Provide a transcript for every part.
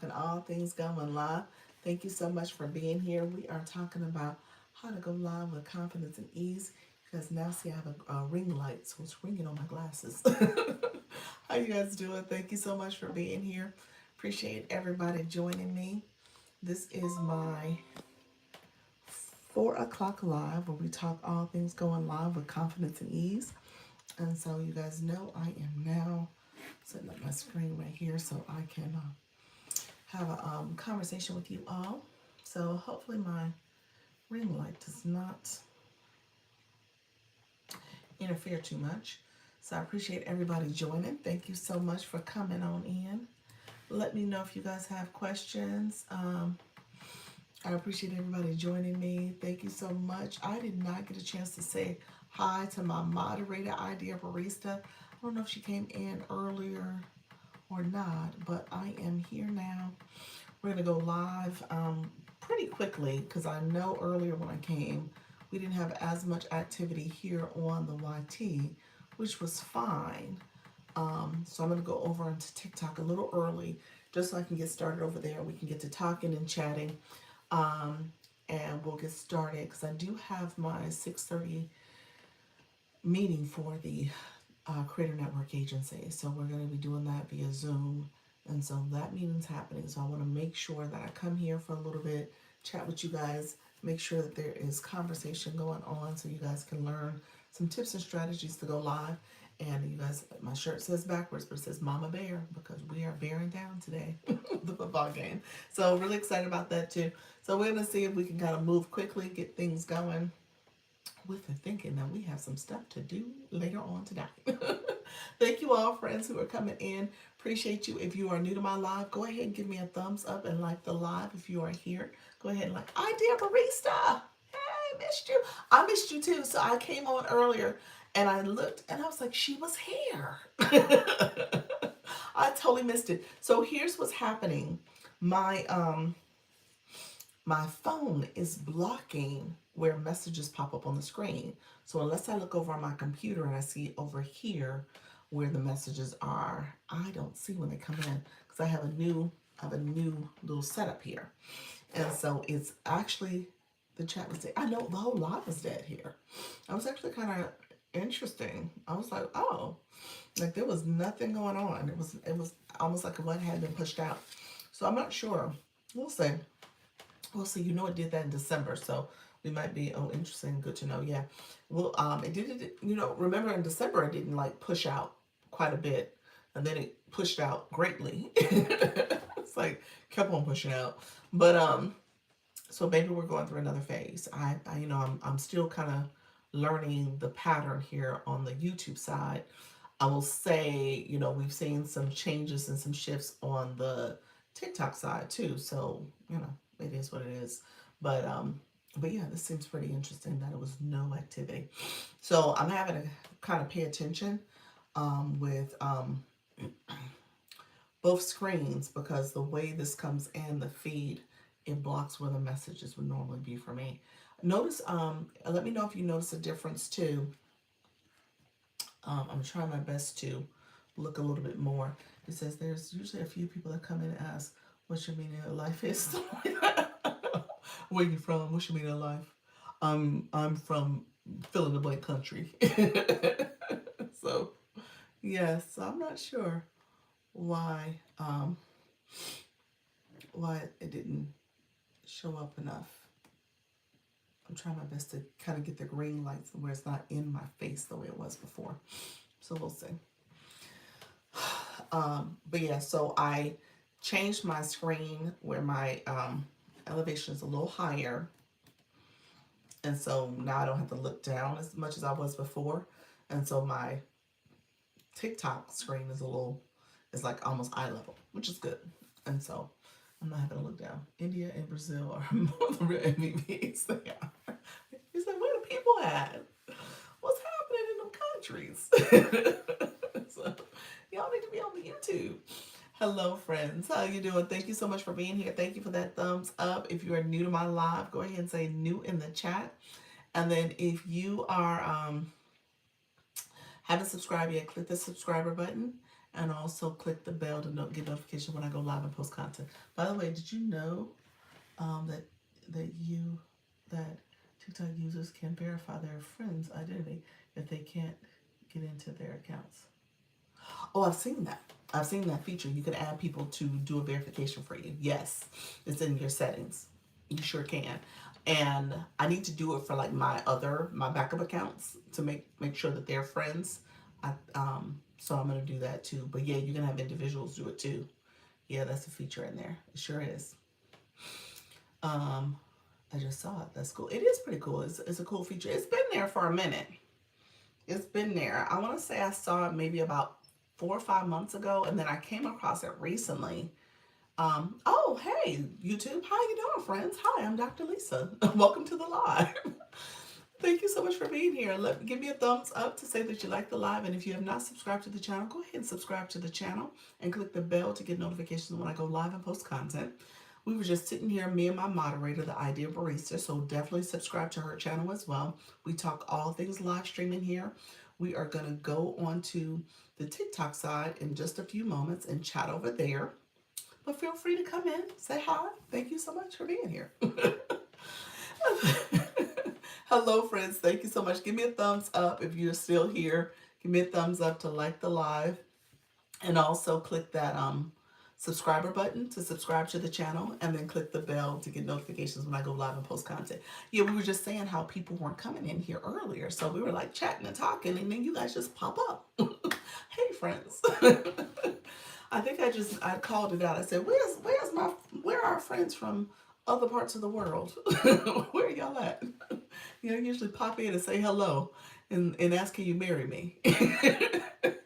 And all things going live. Thank you so much for being here. We are talking about how to go live with confidence and ease. Because now, see, I have a ring light, so it's ringing on my glasses. How you guys doing? Thank you so much for being here. Appreciate everybody joining me. This is my 4 o'clock live where we talk all things going live with confidence and ease. And so you guys know I am now setting up my screen right here so I can have a conversation with you all. So hopefully my ring light does not interfere too much. So I appreciate everybody joining. Thank you so much for coming on in. Let me know if you guys have questions. I appreciate everybody joining me. Thank you so much. I did not get a chance to say hi to my moderator, Idea Barista. I don't know if she came in earlier or not, but I am here now. We're going to go live pretty quickly because I know earlier when I came, we didn't have as much activity here on the YT, which was fine. So I'm going to go over into TikTok a little early just so I can get started over there. We can get to talking and chatting. And we'll get started because I do have my 6:30 meeting for the Creator Network Agency. So we're going to be doing that via Zoom. And so that meeting's happening. So I want to make sure that I come here for a little bit, chat with you guys, make sure that there is conversation going on so you guys can learn some tips and strategies to go live. And you guys, my shirt says backwards, but it says Mama Bear because we are bearing down today, the football game. So really excited about that too. So we're going to see if we can kind of move quickly, get things going with the thinking that we have some stuff to do later on tonight. Thank you all, friends who are coming in. Appreciate you. If you are new to my live, go ahead and give me a thumbs up and like the live. If you are here, go ahead and like, Idea Barista. Hey, missed you. I missed you too. So I came on earlier and I looked and I was like, she was here. I totally missed it. So here's what's happening. My phone is blocking where messages pop up on the screen. So unless I look over on my computer and I see over here where the messages are, I don't see when they come in because I have a new little setup here. And so it's actually the chat was dead. I know the whole lot was dead here. I was actually kind of interesting. I was like, oh, like there was nothing going on. It was almost like what had been pushed out. So I'm not sure. We'll see. Well, see, it did that in December, so we might be, oh, interesting, good to know. Yeah. Well, it did, remember in December it didn't like push out quite a bit, and then it pushed out greatly. It's like kept on pushing out. But so maybe we're going through another phase. I'm still kind of learning the pattern here on the YouTube side. I will say, we've seen some changes and some shifts on the TikTok side too. So, it is what it is. But yeah, this seems pretty interesting that it was no activity. So I'm having to kind of pay attention with both screens because the way this comes in the feed, it blocks where the messages would normally be for me. Notice, let me know if you notice a difference too. I'm trying my best to look a little bit more. It says there's usually a few people that come in and ask, "What's your meaning of life is?" Where you from? What's your meaning of life? I'm from fill in the blank country. So yes, I'm not sure why why it didn't show up enough. I'm trying my best to kind of get the green lights where it's not in my face the way it was before. So we'll see. But yeah, so I changed my screen where my elevation is a little higher. And so now I don't have to look down as much as I was before. And so my TikTok screen is like almost eye level, which is good. And so I'm not having to look down. India and Brazil are the real MVPs. They are. He's like, where the people at? What's happening in them countries? So y'all need to be on the YouTube. Hello, friends. How you doing? Thank you so much for being here. Thank you for that thumbs up. If you are new to my live, go ahead and say new in the chat. And then if you are haven't subscribed yet, click the subscriber button and also click the bell to get notification when I go live and post content. By the way, did you know that that you that TikTok users can verify their friends' identity if they can't get into their accounts? Oh, I've seen that. I've seen that feature. You can add people to do a verification for you. Yes, it's in your settings. You sure can. And I need to do it for like my backup accounts to make sure that they're friends. So I'm gonna do that too. But yeah, you can have individuals do it too. Yeah, that's a feature in there. It sure is. Um, I just saw it. That's cool. It is pretty cool. It's a cool feature. It's been there for a minute. It's been there. I want to say I saw it maybe about 4 or 5 months ago, and then I came across it recently. Oh, hey, YouTube. How you doing, friends? Hi, I'm Dr. Lisa. Welcome to the live. Thank you so much for being here. Give me a thumbs up to say that you like the live. And if you have not subscribed to the channel, go ahead and subscribe to the channel and click the bell to get notifications when I go live and post content. We were just sitting here, me and my moderator, the Ideal Barista, so definitely subscribe to her channel as well. We talk all things live streaming here. We are going to go on to the TikTok side in just a few moments and chat over there. But feel free to come in, say hi. Thank you so much for being here. Hello, friends. Thank you so much. Give me a thumbs up if you're still here. Give me a thumbs up to like the live. And also click that subscriber button to subscribe to the channel, and then click the bell to get notifications when I go live and post content. Yeah, we were just saying how people weren't coming in here earlier. So we were like chatting and talking, and then you guys just pop up. Hey, friends. I think I called it out. I said, where are our friends from other parts of the world? Where are y'all at? You know, usually pop in and say hello and ask, can you marry me? It's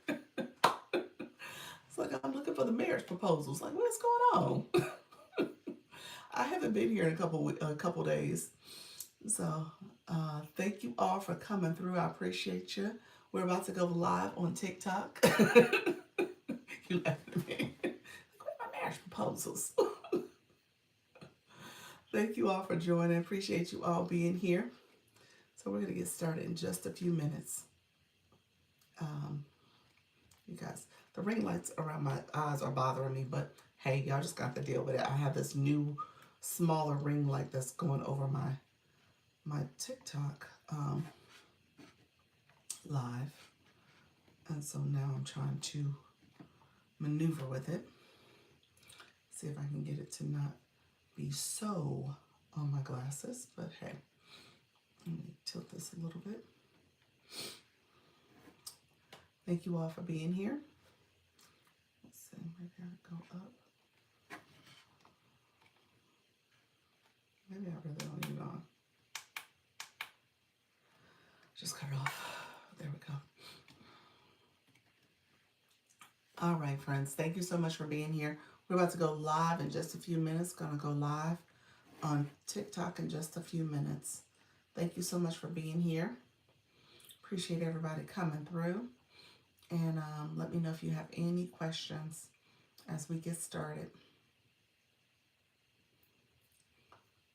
like I'm looking for the marriage proposals. Like, what's going on? I haven't been here in a couple days. So thank you all for coming through. I appreciate you. We're about to go live on TikTok. You laughed at me. Where are my marriage proposals? Thank you all for joining. Appreciate you all being here. So we're going to get started in just a few minutes. You guys, the ring lights around my eyes are bothering me, but hey, y'all just got to deal with it. I have this new smaller ring light that's going over my TikTok live. And so now I'm trying to maneuver with it. See if I can get it to not be so on my glasses, but hey, let me tilt this a little bit. Thank you all for being here. Let's see, maybe I'll go up. Maybe I really don't need it on. Just cut it off. There we go. All right, friends. Thank you so much for being here. We're about to go live in just a few minutes. Going to go live on TikTok in just a few minutes. Thank you so much for being here. Appreciate everybody coming through. And let me know if you have any questions as we get started.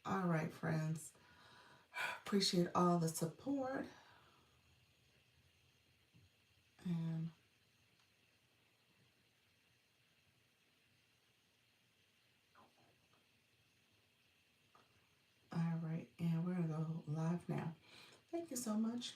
All right, friends. Appreciate all the support. And all right, and we're going to go live now. Thank you so much.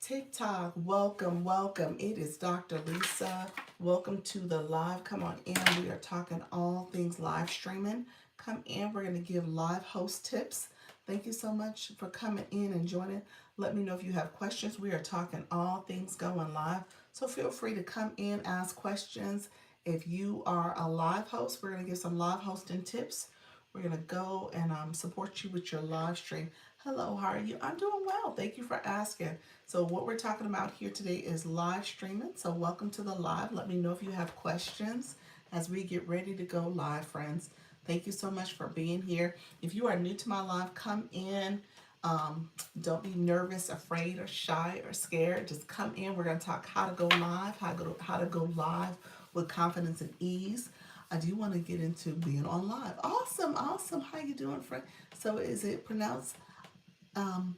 TikTok, welcome, welcome. It is Dr. Lisa. Welcome to the live. Come on in. We are talking all things live streaming. Come in. We're going to give live host tips. Thank you so much for coming in and joining. Let me know if you have questions. We are talking all things going live. So feel free to come in, ask questions. If you are a live host, we're going to give some live hosting tips. We're going to go and support you with your live stream. Hello, how are you? I'm doing well. Thank you for asking. So what we're talking about here today is live streaming. So welcome to the live. Let me know if you have questions as we get ready to go live, friends. Thank you so much for being here. If you are new to my live, come in. Don't be nervous, afraid, or shy, or scared. Just come in. We're going to talk how to go live, how to go live with confidence and ease. I do want to get into being on live. Awesome, awesome. How you doing, friend? So is it pronounced am?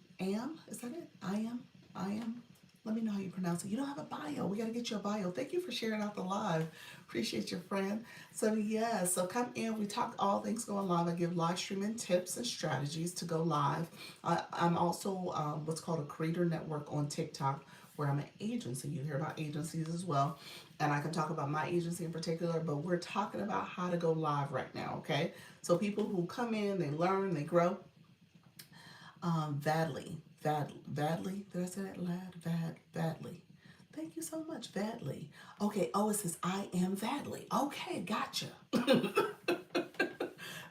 Is that it? I am. Let me know how you pronounce it. You don't have a bio. We got to get you a bio. Thank you for sharing out the live. Appreciate your friend. So yeah, so come in. We talk all things going live. I give live streaming tips and strategies to go live. I'm also what's called a creator network on TikTok, where I'm an agency. You hear about agencies as well. And I can talk about my agency in particular, but we're talking about how to go live right now, okay? So people who come in, they learn, they grow. Vadley. Did I say that loud? Vadley. Thank you so much, Vadley. Okay, oh, it says I am Vadley. Okay, gotcha.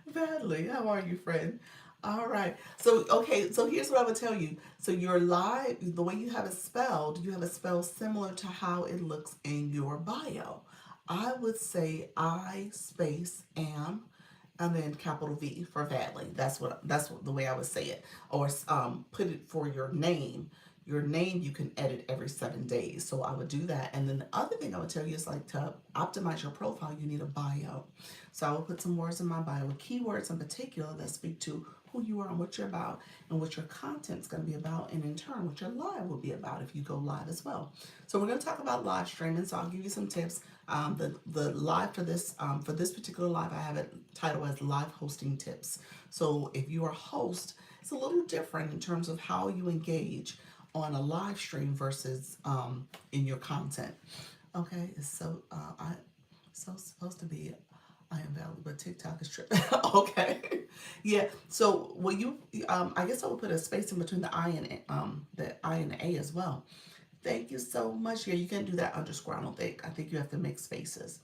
Vadley, how are you, friend? All right. So, okay, so here's what I would tell you. So, your live, the way you have it spelled, you have it spelled similar to how it looks in your bio. I would say I space am and then capital V for Vadley. That's what the way I would say it. Or put it for your name. Your name you can edit every 7 days. So I would do that. And then the other thing I would tell you is like to optimize your profile, you need a bio. So I will put some words in my bio with keywords in particular that speak to who you are and what you're about and what your content's going to be about, and in turn what your live will be about if you go live as well. So we're going to talk about live streaming. So I'll give you some tips. The live for this particular live, I have it titled as live hosting tips. So if you are a host, it's a little different in terms of how you engage on a live stream versus in your content. Okay, I so supposed to be I am valid, but TikTok is tripping. Okay, yeah. So will you? I guess I will put a space in between the I and the A as well. Thank you so much. Yeah, you can do that underscore. I don't think. I think you have to make spaces.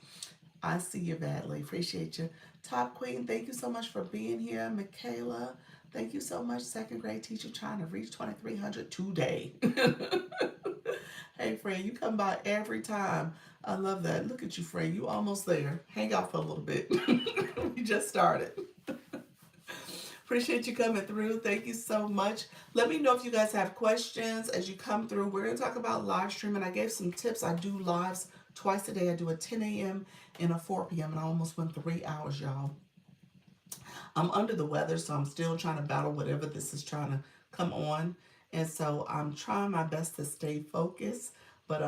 I see you badly. Appreciate you. Top Queen, thank you so much for being here. Michaela, thank you so much. Second grade teacher trying to reach 2,300 today. Hey, friend, you come by every time. I love that. Look at you, friend. You almost there. Hang out for a little bit. We just started. Appreciate you coming through. Thank you so much. Let me know if you guys have questions as you come through. We're going to talk about live streaming. I gave some tips. I do lives twice a day. I do a 10 a.m. and a 4 p.m. and I almost went 3 hours, y'all. I'm under the weather, so I'm still trying to battle whatever this is trying to come on. And so I'm trying my best to stay focused. But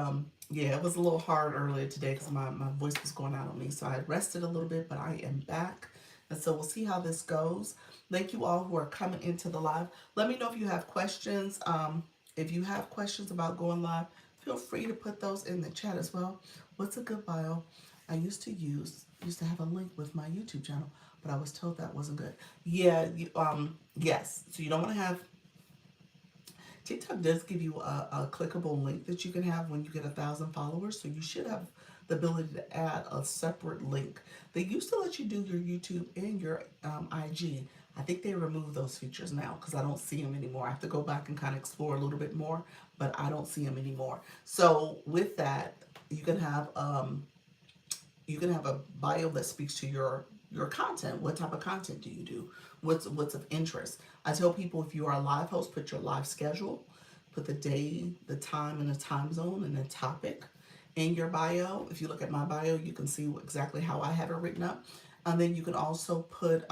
yeah, it was a little hard earlier today because my voice was going out on me. So I rested a little bit, but I am back. And so we'll see how this goes. Thank you all who are coming into the live. Let me know if you have questions. If you have questions about going live, feel free to put those in the chat as well. What's a good bio? I used to have a link with my YouTube channel, but I was told that wasn't good. Yeah, yes. So you don't want to have TikTok does give you a clickable link that you can have when you get 1,000 followers. So you should have the ability to add a separate link. They used to let you do your YouTube and your IG. I think they removed those features now because I don't see them anymore. I have to go back and kind of explore a little bit more, but I don't see them anymore. So with that, you can have a bio that speaks to your content. What type of content do you do? What's of interest? I tell people if you are a live host, put your live schedule, put the day, the time, and the time zone and the topic in your bio. If you look at my bio, you can see exactly how I have it written up. And then you can also put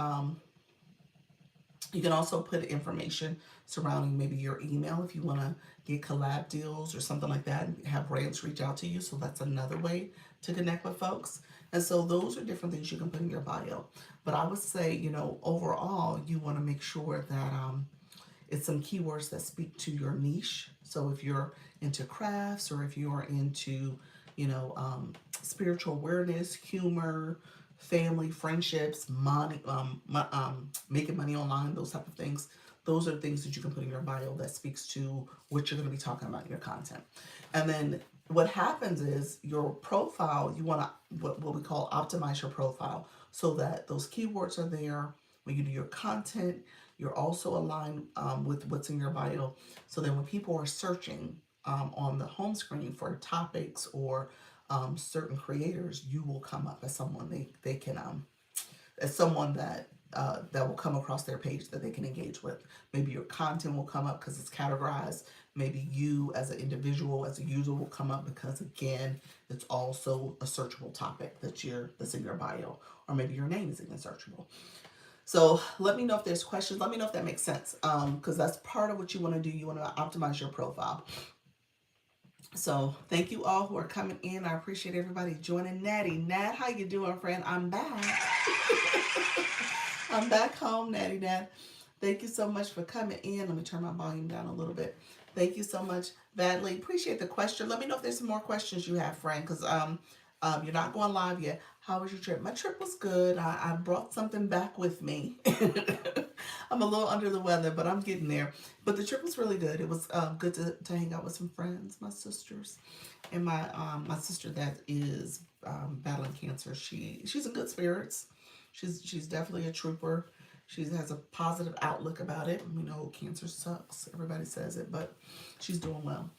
information surrounding maybe your email if you want to get collab deals or something like that and have brands reach out to you. So that's another way to connect with folks. And so those are different things you can put in your bio. But I would say, overall, you want to make sure that it's some keywords that speak to your niche. So if you're into crafts or if you're into, spiritual awareness, humor, family, friendships, money, making money online, those type of things. Those are things that you can put in your bio that speaks to what you're going to be talking about in your content. And then what happens is your profile, you want to, what we call optimize your profile so that those keywords are there. When you do your content, you're also aligned with what's in your bio. So then when people are searching on the home screen for topics or certain creators, you will come up as someone they can as someone that will come across their page that they can engage with. Maybe your content will come up because it's categorized. Maybe you as an individual, as a user, will come up because again, it's also a searchable topic that's in your bio, or maybe your name is even searchable. So let me know if there's questions. Let me know if that makes sense, because that's part of what you want to do. You want to optimize your profile. So thank you all who are coming in. I appreciate everybody joining. Natty, Nat, how you doing, friend? I'm back. I'm back home, Natty Nat. Thank you so much for coming in. Let me turn my volume down a little bit. Thank you so much, Badly. Appreciate the question. Let me know if there's some more questions you have, friend, because you're not going live yet. How was your trip? My trip was good. I brought something back with me. I'm a little under the weather, but I'm getting there. But the trip was really good. It was good to hang out with some friends, my sisters, and my sister that is battling cancer. She's in good spirits. She's definitely a trooper. She has a positive outlook about it. We know cancer sucks. Everybody says it, but she's doing well.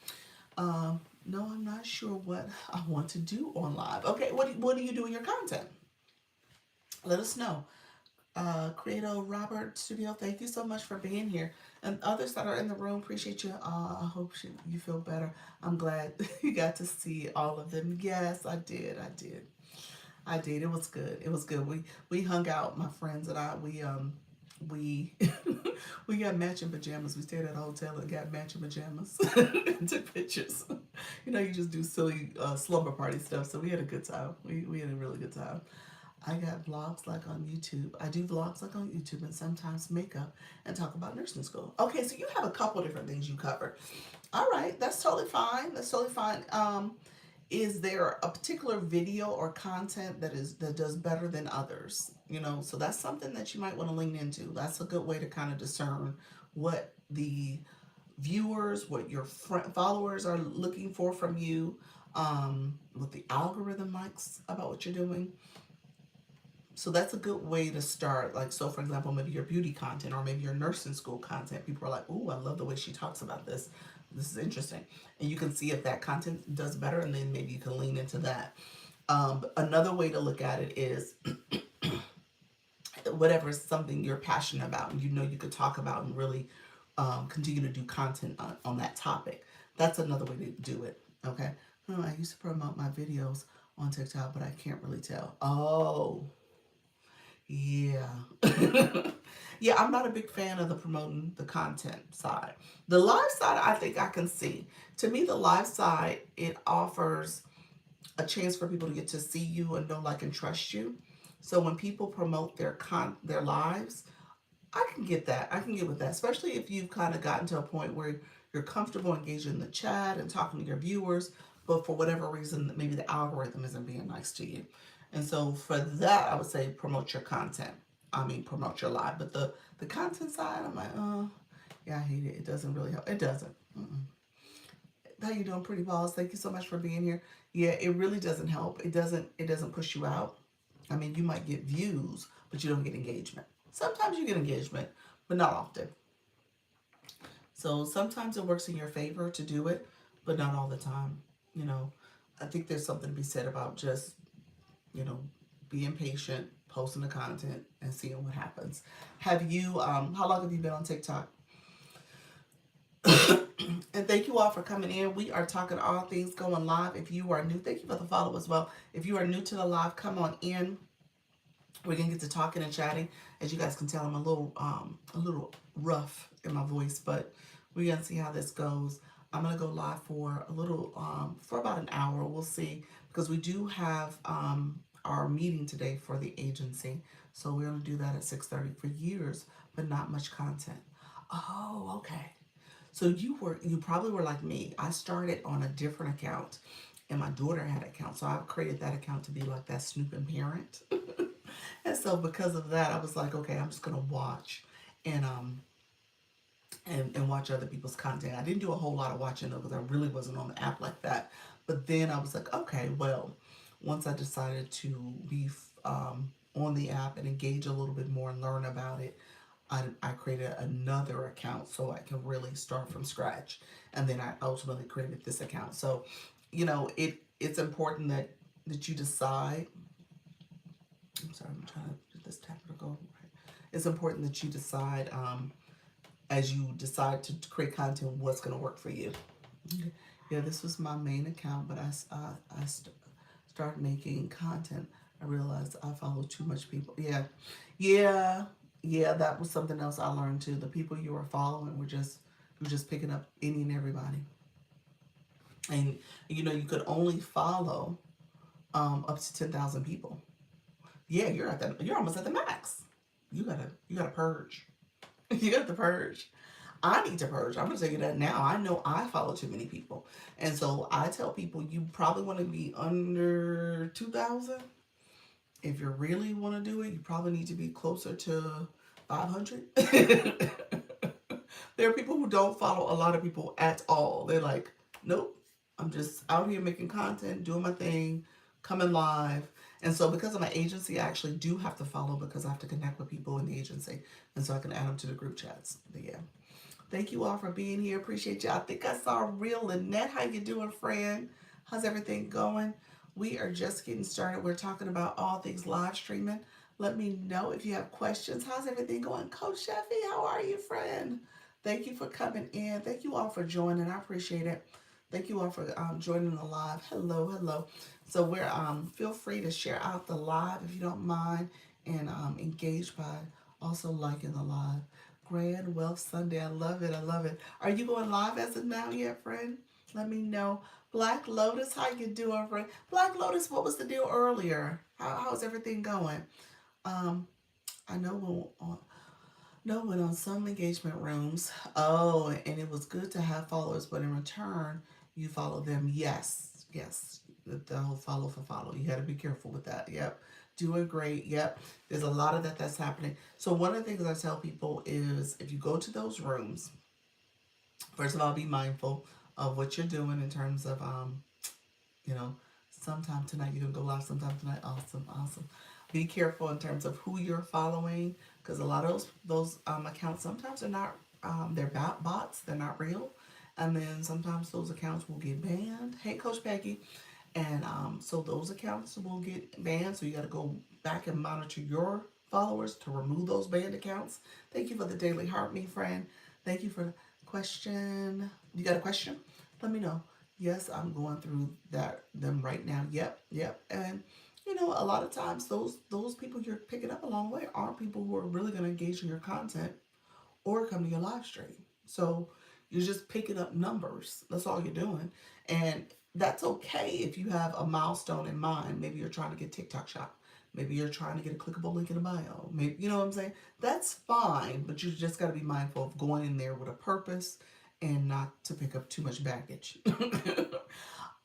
No, I'm not sure what I want to do on live. Okay, what do you do in your content? Let us know. Creato Robert Studio, thank you so much for being here. And others that are in the room, appreciate you. I hope you feel better. I'm glad you got to see all of them. Yes, I did. I did. It was good. It was good. We hung out, my friends and I. We we got matching pajamas. We stayed at a hotel and got matching pajamas and took pictures. You just do silly slumber party stuff. So we had a good time. We had a really good time. I got vlogs like on YouTube. I do vlogs like on YouTube and sometimes makeup and talk about nursing school. Okay, so you have a couple different things you cover. All right, that's totally fine. That's totally fine. Is there a particular video or content that does better than others? So that's something that you might want to lean into. That's a good way to kind of discern what the viewers, what your followers are looking for from you, what the algorithm likes about what you're doing. So that's a good way to start. Like, so for example, maybe your beauty content or maybe your nursing school content. People are like, "Ooh, I love the way she talks about this. This is interesting." And you can see if that content does better, and then maybe you can lean into that. Another way to look at it is whatever is something you're passionate about and you could talk about and really continue to do content on that topic. That's another way to do it. Okay. I used to promote my videos on TikTok, but I can't really tell. Oh, yeah. Yeah, I'm not a big fan of the promoting the content side. The live side, I think I can see. To me, the live side, it offers a chance for people to get to see you and know, like, and trust you. So when people promote their lives, I can get that. I can get with that, especially if you've kind of gotten to a point where you're comfortable engaging in the chat and talking to your viewers, but for whatever reason, maybe the algorithm isn't being nice to you. And so for that, I would say promote your content. I mean, promote your live. But the content side, I'm like, oh, yeah, I hate it. It doesn't really help. It doesn't. Mm-mm. How you doing, pretty balls? Thank you so much for being here. Yeah, it really doesn't help. It doesn't push you out. I mean, you might get views, but you don't get engagement. Sometimes you get engagement, but not often. So sometimes it works in your favor to do it, but not all the time. You know, I think there's something to be said about just, you know, being patient, posting the content, and seeing what happens. How long have you been on TikTok? And thank you all for coming in. We are talking all things going live. If you are new, thank you for the follow as well. If you are new to the live, come on in. We're gonna get to talking and chatting. As you guys can tell, I'm a little rough in my voice, but we're gonna see how this goes. I'm gonna go live for a little for about an hour. We'll see, because we do have our meeting today for the agency. So we're gonna do that at 6:30 for years, but not much content. Oh, okay. So you probably were like me. I started on a different account and my daughter had an account. So I created that account to be like that snooping parent. And so because of that, I was like, okay, I'm just gonna watch and watch other people's content. I didn't do a whole lot of watching though, because I really wasn't on the app like that. But then I was like, okay, well, once I decided to be on the app and engage a little bit more and learn about it, I created another account so I can really start from scratch. And then I ultimately created this account. So, it's important that you decide. I'm sorry, I'm trying to get this tablet to go right. It's important that you decide, as you decide to create content, what's going to work for you. Okay. Yeah, this was my main account, but started making content. I realized I follow too much people. Yeah, yeah. That was something else I learned too. The people you were following were just picking up any and everybody. And you could only follow up to 10,000 people. Yeah, you're almost at the max. You gotta purge. You got to purge. I need to purge. I'm gonna tell you that now. I know I follow too many people, and so I tell people you probably want to be under 2,000. If you really want to do it, you probably need to be closer to 500. There are people who don't follow a lot of people at all. They're like, nope, I'm just out here making content, doing my thing, coming live. And so, because of my agency, I actually do have to follow because I have to connect with people in the agency. And so I can add them to the group chats. But yeah. Thank you all for being here. Appreciate you. I think I saw real Lynette. How you doing, friend? How's everything going? We are just getting started. We're talking about all things live streaming. Let me know if you have questions. How's everything going? Coach Sheffy, how are you, friend? Thank you for coming in. Thank you all for joining. I appreciate it. Thank you all for joining the live. Hello, hello. So we're feel free to share out the live if you don't mind, and engage by also liking the live. Grand Wealth Sunday. I love it. I love it. Are you going live as of now yet, friend? Let me know. Black Lotus, how you doing, friend? Black Lotus, what was the deal earlier? How's everything going? Um, I know when on some engagement rooms, oh, and it was good to have followers, but in return, you follow them. Yes, yes, the whole follow for follow. You got to be careful with that. Yep, doing great. Yep, there's a lot of that's happening. So one of the things I tell people is if you go to those rooms, first of all, be mindful of what you're doing in terms of you know, sometime tonight you're gonna go live. Sometime tonight, awesome, awesome. Be careful in terms of who you're following because a lot of those accounts sometimes are not they're bots. They're not real, and then sometimes those accounts will get banned. Hey, Coach Peggy, and so those accounts will get banned. So you got to go back and monitor your followers to remove those banned accounts. Thank you for the daily heart, me friend. Thank you for the question. You got a question? Let me know. Yes, I'm going through them right now. Yep, yep. And a lot of times those people you're picking up along the way aren't people who are really going to engage in your content or come to your live stream. So you're just picking up numbers. That's all you're doing. And that's okay if you have a milestone in mind. Maybe you're trying to get TikTok shop. Maybe you're trying to get a clickable link in the bio. Maybe you know what I'm saying? That's fine, but you just got to be mindful of going in there with a purpose and not to pick up too much baggage.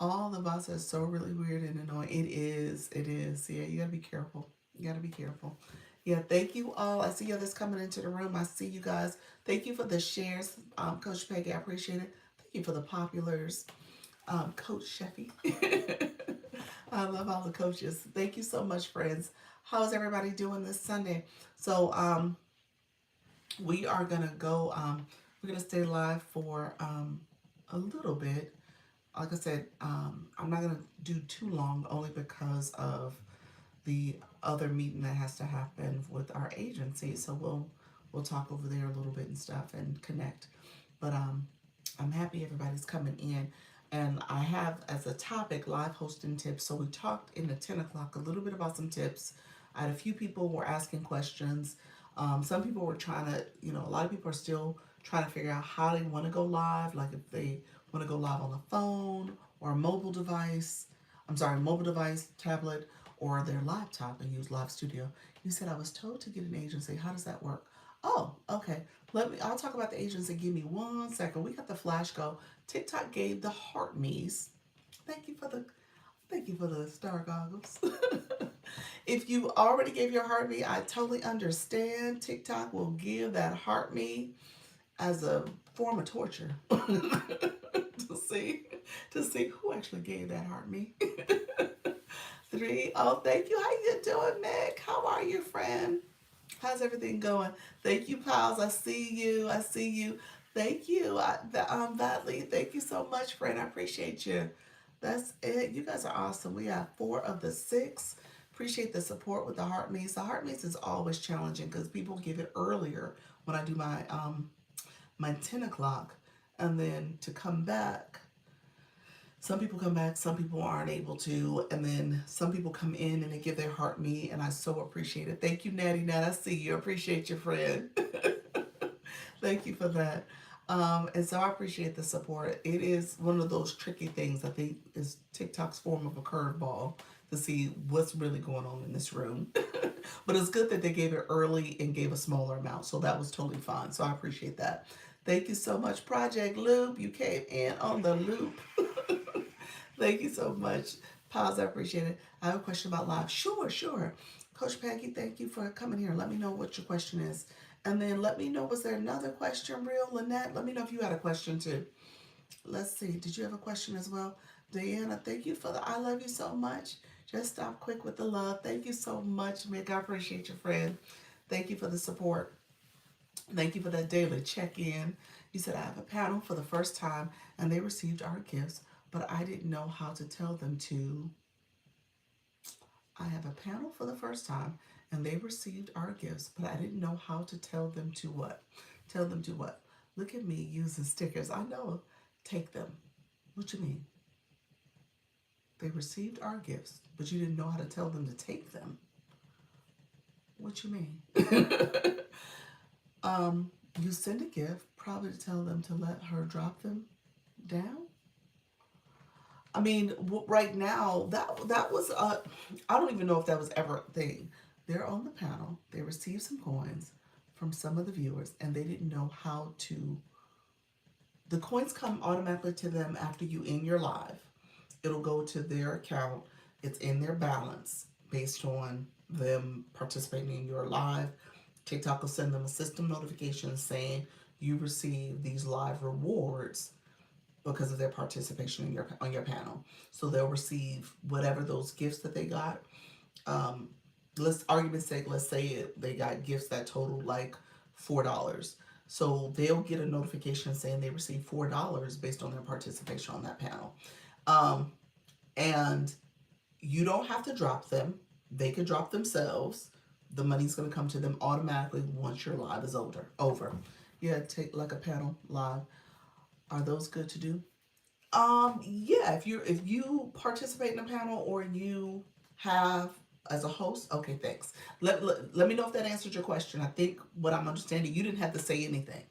All the bots are so really weird and annoying. It is. It is. Yeah, you gotta be careful. You gotta be careful. Yeah, thank you all. I see others coming into the room. I see you guys. Thank you for the shares, Coach Peggy. I appreciate it. Thank you for the populars, Coach Sheffy. I love all the coaches. Thank you so much, friends. How's everybody doing this Sunday? So, we are gonna go. We're gonna stay live for a little bit. Like I said, I'm not gonna do too long, only because of the other meeting that has to happen with our agency. So we'll talk over there a little bit and stuff and connect. But I'm happy everybody's coming in. And I have as a topic live hosting tips. So we talked in the 10 o'clock a little bit about some tips. I had a few people were asking questions. Some people were trying to, a lot of people are still trying to figure out how they want to go live, like if they want to go live on a phone or a mobile device. I'm sorry, mobile device, tablet, or their laptop and use Live Studio. You said I was told to get an agency. How does that work? Oh, okay. I'll talk about the agency. Give me 1 second. We got the flash go. TikTok gave the heart me's. Thank you for the star goggles. If you already gave your heart me, I totally understand. TikTok will give that heart me as a form of torture to see who actually gave that heart me. 3. Oh, thank you. How you doing, Meg? How are you, friend? How's everything going? Thank you, pals. I see you. I see you. Thank you, Vadley. Thank you so much, friend. I appreciate you. That's it. You guys are awesome. We have 4 of the 6. Appreciate the support with the heart meets. The heart meets is always challenging because people give it earlier when I do my 10 o'clock, and then to come back. Some people come back, some people aren't able to, and then some people come in and they give their heart me, and I so appreciate it. Thank you, Natty Nat. I see you. Appreciate your friend. Thank you for that. And so I appreciate the support. It is one of those tricky things. I think is TikTok's form of a curveball to see what's really going on in this room. But it's good that they gave it early and gave a smaller amount. So that was totally fine. So I appreciate that. Thank you so much, Project Loop. You came in on the loop. Thank you so much. Pause, I appreciate it. I have a question about live. Sure, sure. Coach Peggy, thank you for coming here. Let me know what your question is. And then let me know, was there another question, Real Lynette? Let me know if you had a question too. Let's see. Did you have a question as well? Diana, thank you for the I love you so much. Just stop quick with the love. Thank you so much, Mick. I appreciate your friend. Thank you for the support. Thank you for that daily check-in. You said I have a panel for the first time and they received our gifts, but I didn't know how to tell them to. I have a panel for the first time and they received our gifts, but I didn't know how to tell them to what? Tell them to what? Look at me using stickers. I know. Take them. What you mean? They received our gifts, but you didn't know how to tell them to take them. What you mean? You send a gift, probably to tell them to let her drop them down. I mean, right now that was I don't even know if that was ever a thing. They're on the panel. They received some coins from some of the viewers, and they didn't know how to. The coins come automatically to them after you end your live. It'll go to their account. It's in their balance based on them participating in your live. TikTok will send them a system notification saying you received these live rewards because of their participation in your on your panel. So they'll receive whatever those gifts that they got. Um, let's argument's sake, let's say they got gifts that total like $4. So they'll get a notification saying they received $4 based on their participation on that panel. Um, and you don't have to drop them. They can drop themselves. The money's going to come to them automatically once your live is over. Yeah, take like a panel live. Are those good to do? Yeah, if you participate in a panel or you have as a host, okay, thanks. Let me know if that answered your question. I think what I'm understanding, you didn't have to say anything.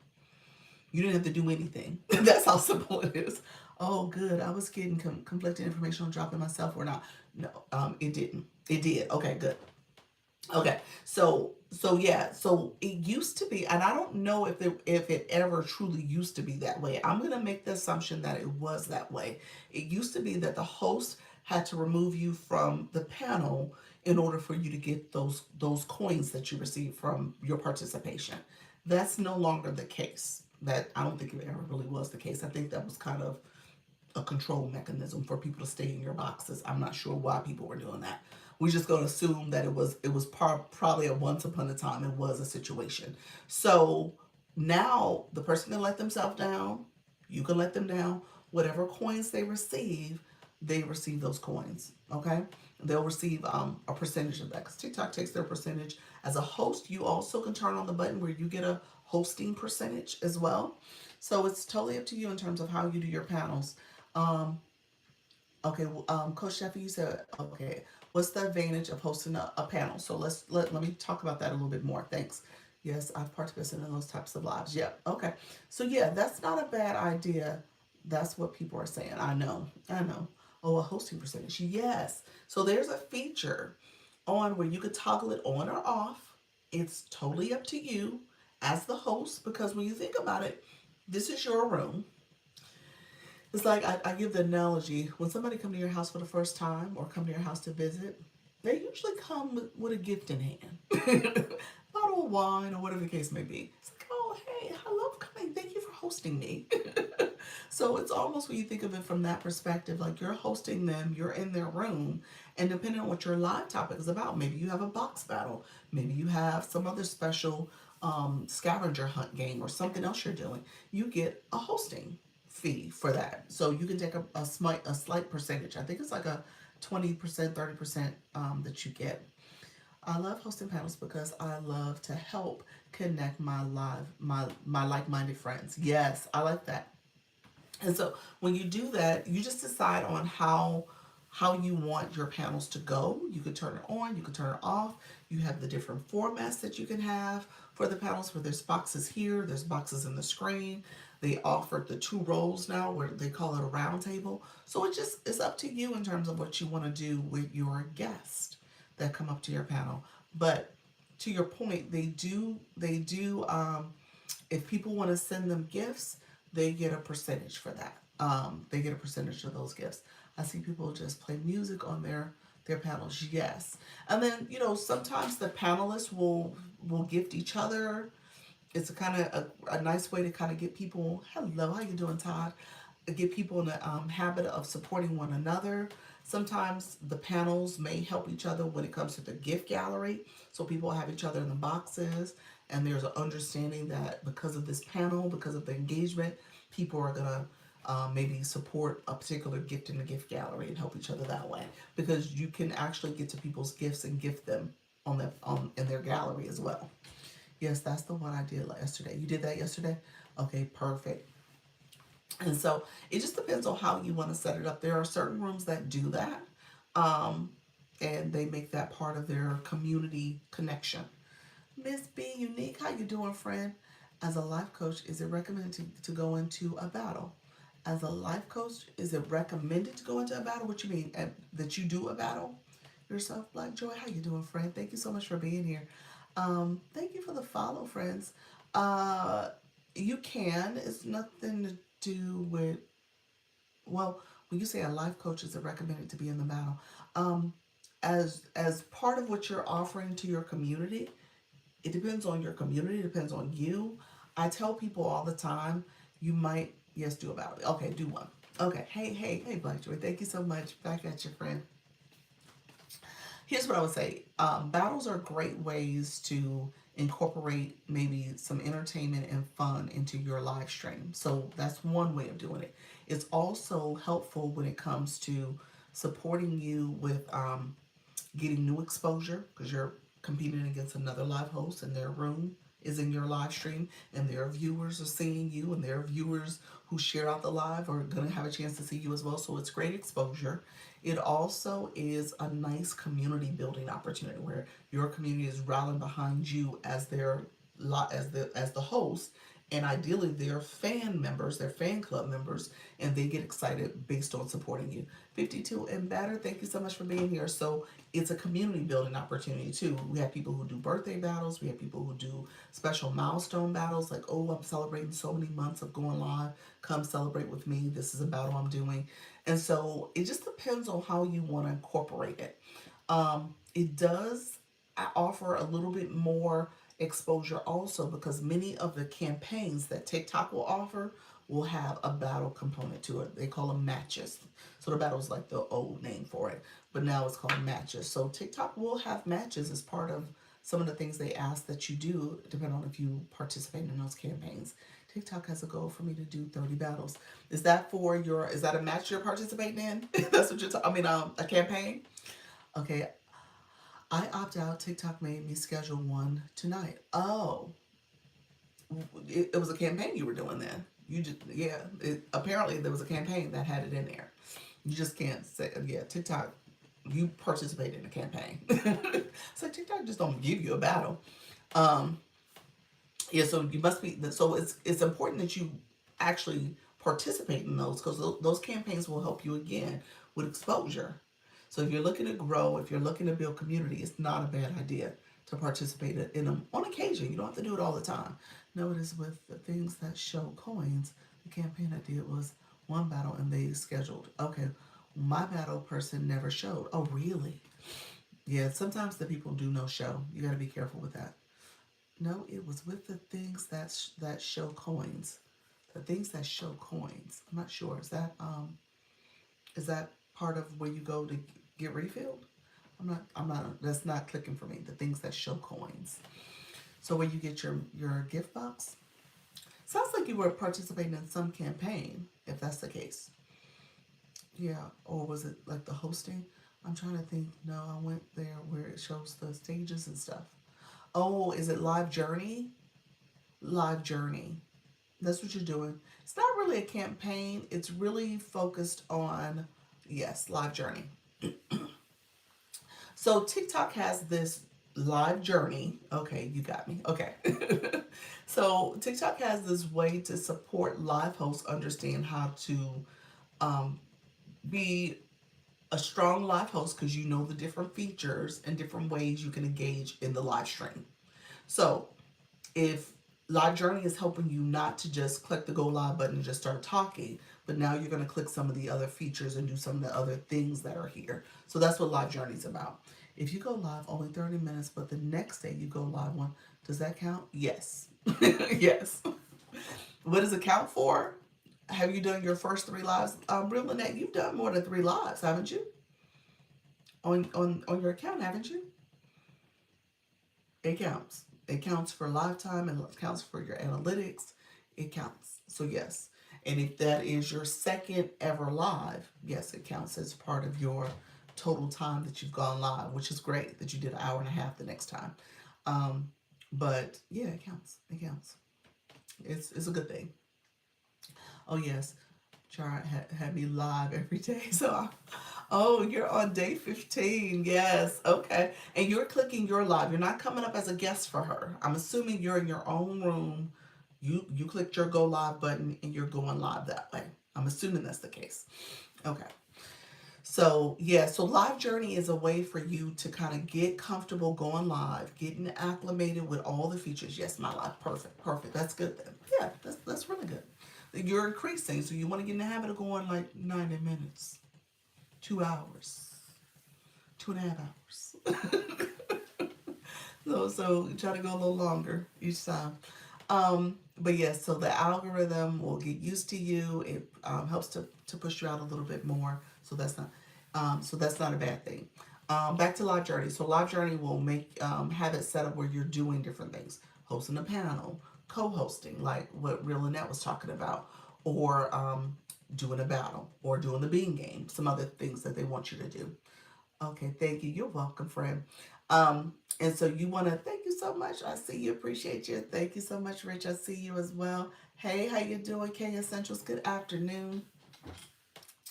You didn't have to do anything. That's how simple it is. Oh, good. I was getting conflicting information on dropping myself or not. No, it didn't. It did. Okay, good. Okay, so yeah, so it used to be, and I don't know if it ever truly used to be that way. I'm gonna make the assumption that it was that way. It used to be that the host had to remove you from the panel in order for you to get those coins that you received from your participation. That's no longer the case. That I don't think it ever really was the case. I think that was kind of a control mechanism for people to stay in your boxes. I'm not sure why people were doing that. We're just going to assume that it was probably a once upon a time it was a situation. So now the person can let themselves down. You can let them down. Whatever coins they receive those coins. Okay, they'll receive a percentage of that because TikTok takes their percentage. As a host, you also can turn on the button where you get a hosting percentage as well. So it's totally up to you in terms of how you do your panels. Um, okay, Coach Jeffy, you said okay. What's the advantage of hosting a panel? So let me talk about that a little bit more. Thanks. Yes, I've participated in those types of lives. Yep. Okay. So yeah, that's not a bad idea. That's what people are saying. I know. I know. Oh, a hosting percentage. Yes. So there's a feature on where you could toggle it on or off. It's totally up to you as the host because when you think about it, this is your room. It's like I give the analogy when somebody come to your house for the first time or come to your house to visit, they usually come with a gift in hand, bottle of wine or whatever the case may be. It's like, oh hey, I love coming. Thank you for hosting me. So it's almost when you think of it from that perspective, like you're hosting them, you're in their room, and depending on what your live topic is about, maybe you have a box battle, maybe you have some other special scavenger hunt game or something else you're doing, you get a hosting fee for that. So you can take a slight percentage. I think it's like a 20%, 30% that you get. I love hosting panels because I love to help connect my like-minded friends. Yes, I like that. And so when you do that, you just decide on how you want your panels to go. You can turn it on, you can turn it off. You have the different formats that you can have for the panels, where there's boxes here, there's boxes in the screen. They offer the two rows now where they call it a round table. So it's up to you in terms of what you want to do with your guests that come up to your panel. But to your point, they do if people want to send them gifts, they get a percentage for that. They get a percentage of those gifts. I see people just play music on their panels, yes. And then sometimes the panelists will gift each other. It's a kind of a nice way to kind of get people. Hello, how you doing, Todd? Get people in the habit of supporting one another. Sometimes the panels may help each other when it comes to the gift gallery. So people have each other in the boxes, and there's an understanding that because of this panel, because of the engagement, people are gonna maybe support a particular gift in the gift gallery and help each other that way. Because you can actually get to people's gifts and gift them on in their gallery as well. Yes, that's the one I did yesterday. You did that yesterday? Okay, perfect. And so it just depends on how you want to set it up. There are certain rooms that do that, um, and they make that part of their community connection. Miss B Unique, how you doing, friend? As a life coach, is it recommended to go into a battle? As a life coach, is it recommended to go into a battle? What you mean? That you do a battle yourself? Black Joy, how you doing, friend? Thank you so much for being here. Thank you for the follow, friends. Uh, you can. It's nothing to do with, well, when you say a life coach, is it recommended to be in the battle? Um, as part of what you're offering to your community, it depends on your community, it depends on you. I tell people all the time, you might, yes, do a battle. Okay, do one. Okay, hey, Black Joy, thank you so much. Back at your friend. Here's what I would say. Battles are great ways to incorporate maybe some entertainment and fun into your live stream. So that's one way of doing it. It's also helpful when it comes to supporting you with getting new exposure, because you're competing against another live host and their room is in your live stream, and their viewers are seeing you, and their viewers who share out the live are going to have a chance to see you as well. So it's great exposure. It also is a nice community building opportunity where your community is rallying behind you as the host, and ideally they're fan members, they're fan club members, and they get excited based on supporting you. 52 and better, thank you so much for being here. So it's a community building opportunity too. We have people who do birthday battles, we have people who do special milestone battles, like, oh, I'm celebrating so many months of going live, come celebrate with me, this is a battle I'm doing. And so it just depends on how you want to incorporate it. It does offer a little bit more exposure also, because many of the campaigns that TikTok will offer will have a battle component to it. They call them matches. So the battle is like the old name for it, but now it's called matches. So TikTok will have matches as part of some of the things they ask that you do, depending on if you participate in those campaigns. TikTok has a goal for me to do 30 battles. Is that is that a match you're participating in? That's what you're talking, a campaign? Okay, I opt out. TikTok made me schedule one tonight. Oh, it was a campaign you were doing then. You just, yeah. Apparently there was a campaign that had it in there. You just can't say, yeah, TikTok, you participate in a campaign. So TikTok just don't give you a battle. Um, yeah, so you must be, so it's important that you actually participate in those, because those campaigns will help you again with exposure. So if you're looking to grow, if you're looking to build community, it's not a bad idea to participate in them on occasion. You don't have to do it all the time. Notice with the things that show coins, the campaign I did was one battle and they scheduled. Okay, my battle person never showed. Oh, really? Yeah, sometimes the people do no show. You got to be careful with that. No, it was with the things that show coins. The things that show coins. I'm not sure. Is that part of where you go to get refilled? I'm not, that's not clicking for me. The things that show coins. So where you get your gift box? Sounds like you were participating in some campaign, if that's the case. Yeah, or was it like the hosting? I'm trying to think. No, I went there where it shows the stages and stuff. Oh, is it Live Journey? Live Journey. That's what you're doing. It's not really a campaign. It's really focused on, yes, Live Journey. So TikTok has this Live Journey. Okay, you got me. Okay. So TikTok has this way to support live hosts understand how to um, be a strong live host because you know the different features and different ways you can engage in the live stream. So if Live Journey is helping you not to just click the go live button and just start talking, but now you're going to click some of the other features and do some of the other things that are here. So that's what Live Journey is about. If you go live only 30 minutes, but the next day you go live one, does that count? Yes. Yes. What does it count for? Have you done your first 3 lives? Real Lynette, you've done more than 3 lives, haven't you? On your account, haven't you? It counts. It counts for lifetime and it counts for your analytics. It counts. So yes. And if that is your second ever live, yes, it counts as part of your total time that you've gone live, which is great that you did an hour and a half the next time. Um, but yeah, it counts. It counts. It's a good thing. Oh yes, Char had me live every day. Oh, you're on day 15. Yes. Okay. And you're clicking your live. You're not coming up as a guest for her. I'm assuming you're in your own room. You clicked your go live button and you're going live that way. I'm assuming that's the case. Okay. So yeah, so Live Journey is a way for you to kind of get comfortable going live, getting acclimated with all the features. Yes, my life, perfect, perfect. That's good then. Yeah, that's really good. You're increasing, so you want to get in the habit of going like 90 minutes, 2 hours, 2.5 hours. So try to go a little longer each time. But yes, so the algorithm will get used to you. It helps to push you out a little bit more. So that's not a bad thing. Back to Live Journey. So Live Journey will make have it set up where you're doing different things, hosting a panel, co-hosting, like what Real Annette was talking about, or doing a battle, or doing the bean game, some other things that they want you to do. Okay, thank you. You're welcome, friend. And so you want to thank you so much. I see you. Appreciate you. Thank you so much, Rich. I see you as well. Hey, how you doing, K Essentials? Good afternoon.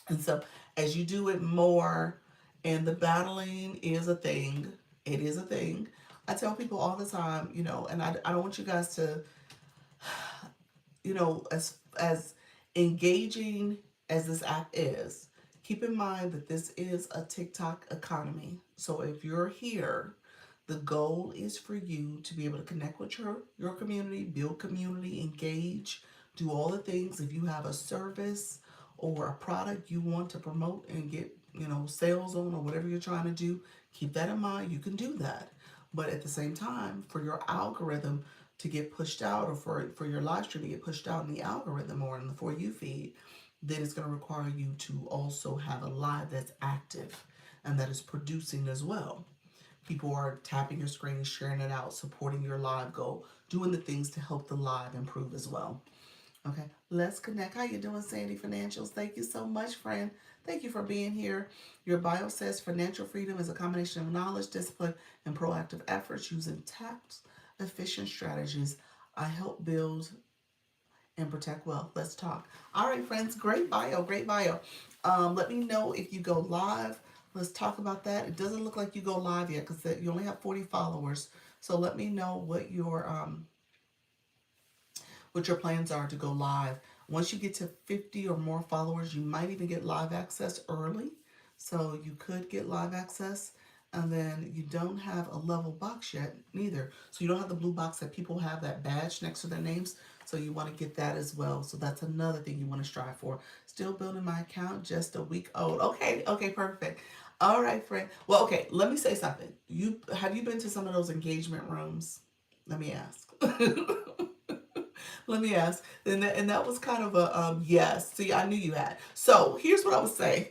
And so as you do it more, and the battling is a thing, it is a thing. I tell people all the time, and I don't want you guys to, as engaging as this app is, keep in mind that this is a TikTok economy. So if you're here, the goal is for you to be able to connect with your community, build community, engage, do all the things. If you have a service or a product you want to promote and get, sales on, or whatever you're trying to do, keep that in mind. You can do that. But at the same time, for your algorithm to get pushed out, or for your live stream to get pushed out in the algorithm or in the For You feed, then it's going to require you to also have a live that's active and that is producing as well. People are tapping your screen, sharing it out, supporting your live goal, doing the things to help the live improve as well. Okay, let's connect. How you doing, Sandy Financials? Thank you so much, friend. Thank you for being here. Your bio says financial freedom is a combination of knowledge, discipline, and proactive efforts using tax efficient strategies. I help build and protect wealth. Let's talk. All right, friends. Great bio. Great bio. Let me know if you go live. Let's talk about that. It doesn't look like you go live yet because you only have 40 followers. So let me know what your plans are to go live. Once you get to 50 or more followers, you might even get live access early. So you could get live access. And then you don't have a level box yet, neither. So you don't have the blue box that people have, that badge next to their names. So you want to get that as well. So that's another thing you want to strive for. Still building my account, just a week old. Okay, perfect. All right, friend. Well, okay, let me say something. Have you been to some of those engagement rooms? Let me ask. Let me ask. And that was kind of a yes. See, I knew you had. So here's what I was saying.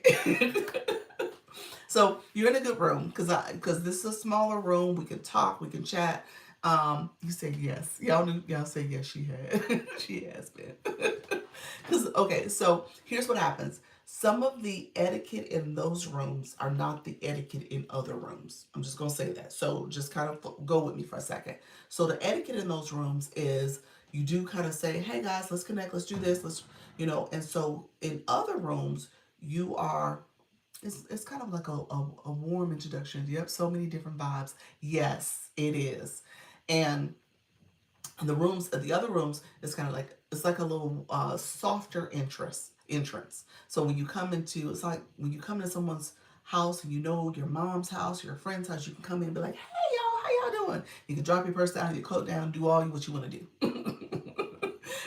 So you're in a good room because this is a smaller room. We can talk, we can chat. You said yes. Y'all say yes. She had. She has been. Because okay, so here's what happens. Some of the etiquette in those rooms are not the etiquette in other rooms. I'm just gonna say that. So just kind of go with me for a second. So the etiquette in those rooms is you do kind of say, hey guys, let's connect, let's do this, and so in other rooms, you are it's kind of like a warm introduction. Yep, so many different vibes. Yes, it is. And the other rooms is kind of like, it's like a little softer entrance. So when you come into, it's like when you come into someone's house and you know your mom's house, your friend's house, you can come in and be like, hey y'all, how y'all doing? You can drop your purse down, your coat down, do all what you want to do.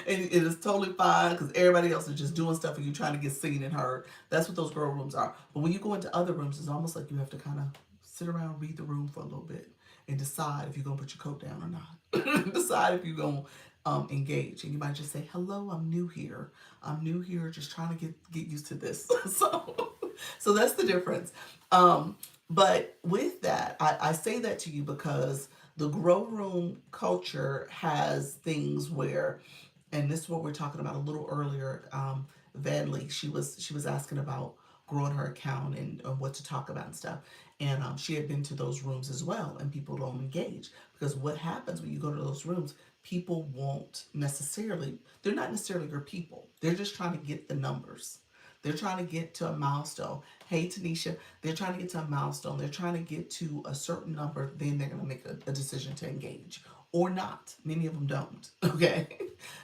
And it is totally fine because everybody else is just doing stuff and you're trying to get seen and heard. That's what those girl rooms are. But when you go into other rooms, it's almost like you have to kind of sit around, read the room for a little bit, and decide if you're going to put your coat down or not. Decide if you're going to engage. And you might just say, hello, I'm new here. I'm new here, just trying to get used to this. So that's the difference. But with that, I say that to you because the grow room culture has things where, and this is what we're talking about a little earlier. Van Lee, she was asking about growing her account and what to talk about and stuff, and she had been to those rooms as well, and people don't engage because what happens when you go to those rooms, people won't necessarily, they're not necessarily your people. They're just trying to get the numbers. They're trying to get to a milestone. Hey, Tanisha, they're trying to get to a milestone. They're trying to get to a certain number. Then they're going to make a decision to engage or not. Many of them don't. Okay.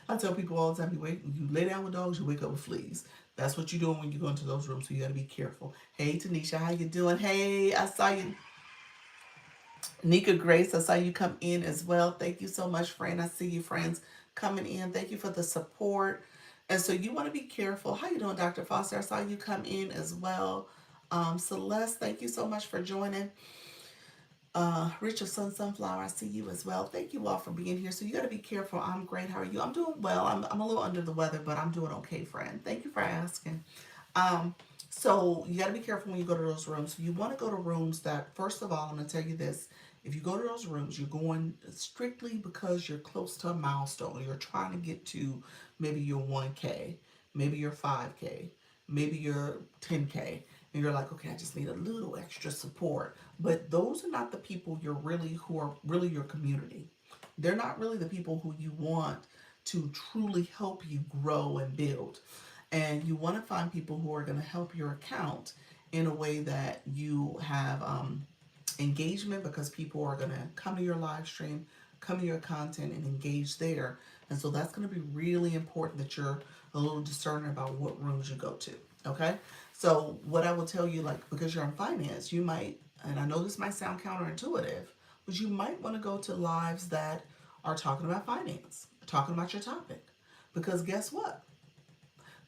I tell people all the time, you lay down with dogs, you wake up with fleas. That's what you're doing when you go into those rooms. So you got to be careful. Hey, Tanisha, how you doing? Hey, I saw you. Nika Grace, I saw you come in as well. Thank you so much, friend. I see you, friends, coming in. Thank you for the support. And so you want to be careful. How you doing, Dr. Foster? I saw you come in as well. Celeste, thank you so much for joining. Richard Sunflower, I see you as well. Thank you all for being here. So you got to be careful. I'm great. How are you? I'm doing well. I'm a little under the weather, but I'm doing okay, friend. Thank you for asking. Um, so you got to be careful when you go to those rooms. You want to go to rooms that, first of all, I'm going to tell you this. If you go to those rooms, you're going strictly because you're close to a milestone. You're trying to get to maybe your 1K, maybe your 5K, maybe your 10K. And you're like, okay, I just need a little extra support. But those are not the people who are really your community. They're not really the people who you want to truly help you grow and build. And you want to find people who are going to help your account in a way that you have engagement, because people are going to come to your live stream, come to your content, and engage there. And so that's going to be really important that you're a little discerning about what rooms you go to. Okay. So what I will tell you, like, because you're in finance, you might, and I know this might sound counterintuitive, but you might want to go to lives that are talking about finance, talking about your topic. Because guess what?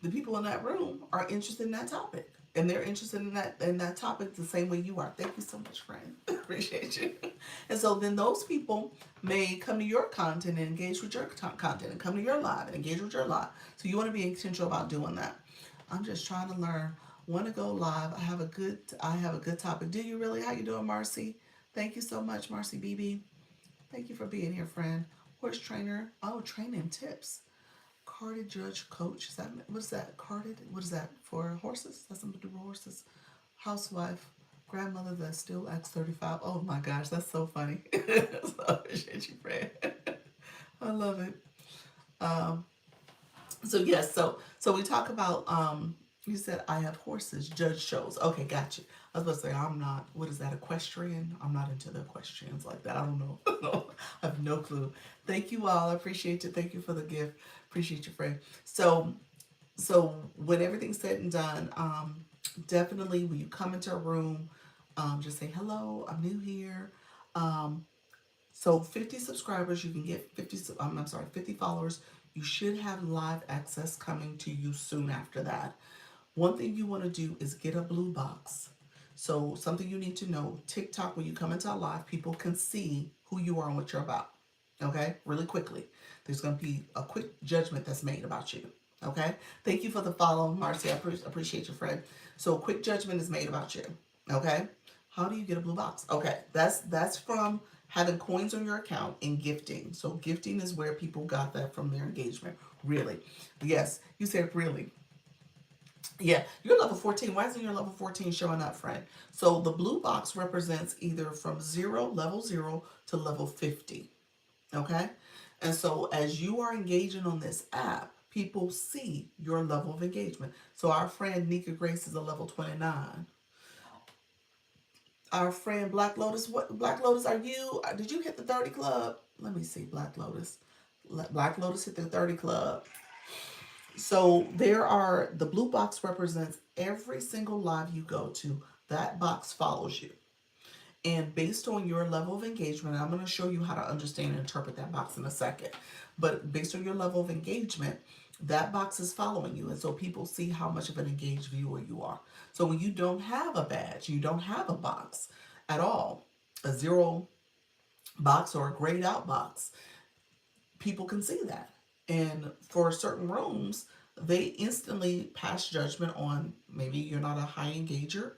The people in that room are interested in that topic. And they're interested in that topic the same way you are. Thank you so much, friend. Appreciate you. And so then those people may come to your content and engage with your content, and come to your live and engage with your live. So you want to be intentional about doing that. I'm just trying to learn. Want to go live. I have a good topic. Do you really? How you doing, Marcy? Thank you so much, Marcy BB. Thank you for being here, friend. Horse trainer. Oh, training tips. Carded judge coach. Is that, what is that? Carded? What is that for horses? That's something to do with horses. Housewife. Grandmother that still acts 35. Oh my gosh, that's so funny. So I appreciate you, friend. I love it. Um, so yes, so we talk about you said I have horses, judge shows. Okay, got you. I was about to say I'm not, what is that, equestrian? I'm not into the equestrians like that. I don't know. I have no clue. Thank you all. I appreciate you. Thank you for the gift. Appreciate you, friend. So when everything's said and done, definitely when you come into a room, just say hello, I'm new here. Um, so 50 subscribers, you can get 50, I'm sorry, 50 followers. You should have live access coming to you soon after that. One thing you want to do is get a blue box. So something you need to know, TikTok, when you come into a live, people can see who you are and what you're about. Okay, really quickly. There's going to be a quick judgment that's made about you. Okay, thank you for the follow, Marcy. I appreciate you, friend. So a quick judgment is made about you. Okay, how do you get a blue box? Okay, that's from having coins on your account and gifting. So gifting is where people got that from their engagement. Really? Yes, you said really. Yeah, you're level 14. Why isn't your level 14 showing up, friend? So the blue box represents either from level 0 to level 50. Okay? And so as you are engaging on this app, people see your level of engagement. So our friend Nika Grace is a level 29. Our friend Black Lotus. What Black Lotus are you? Did you hit the 30 club? Let me see, Black Lotus. Black Lotus hit the 30 club. So there are, the blue box represents every single live you go to. That box follows you. And based on your level of engagement, I'm going to show you how to understand and interpret that box in a second. But based on your level of engagement, that box is following you. And so people see how much of an engaged viewer you are. So when you don't have a badge, you don't have a box at all, a zero box or a grayed out box, people can see that. And for certain rooms, they instantly pass judgment on maybe you're not a high engager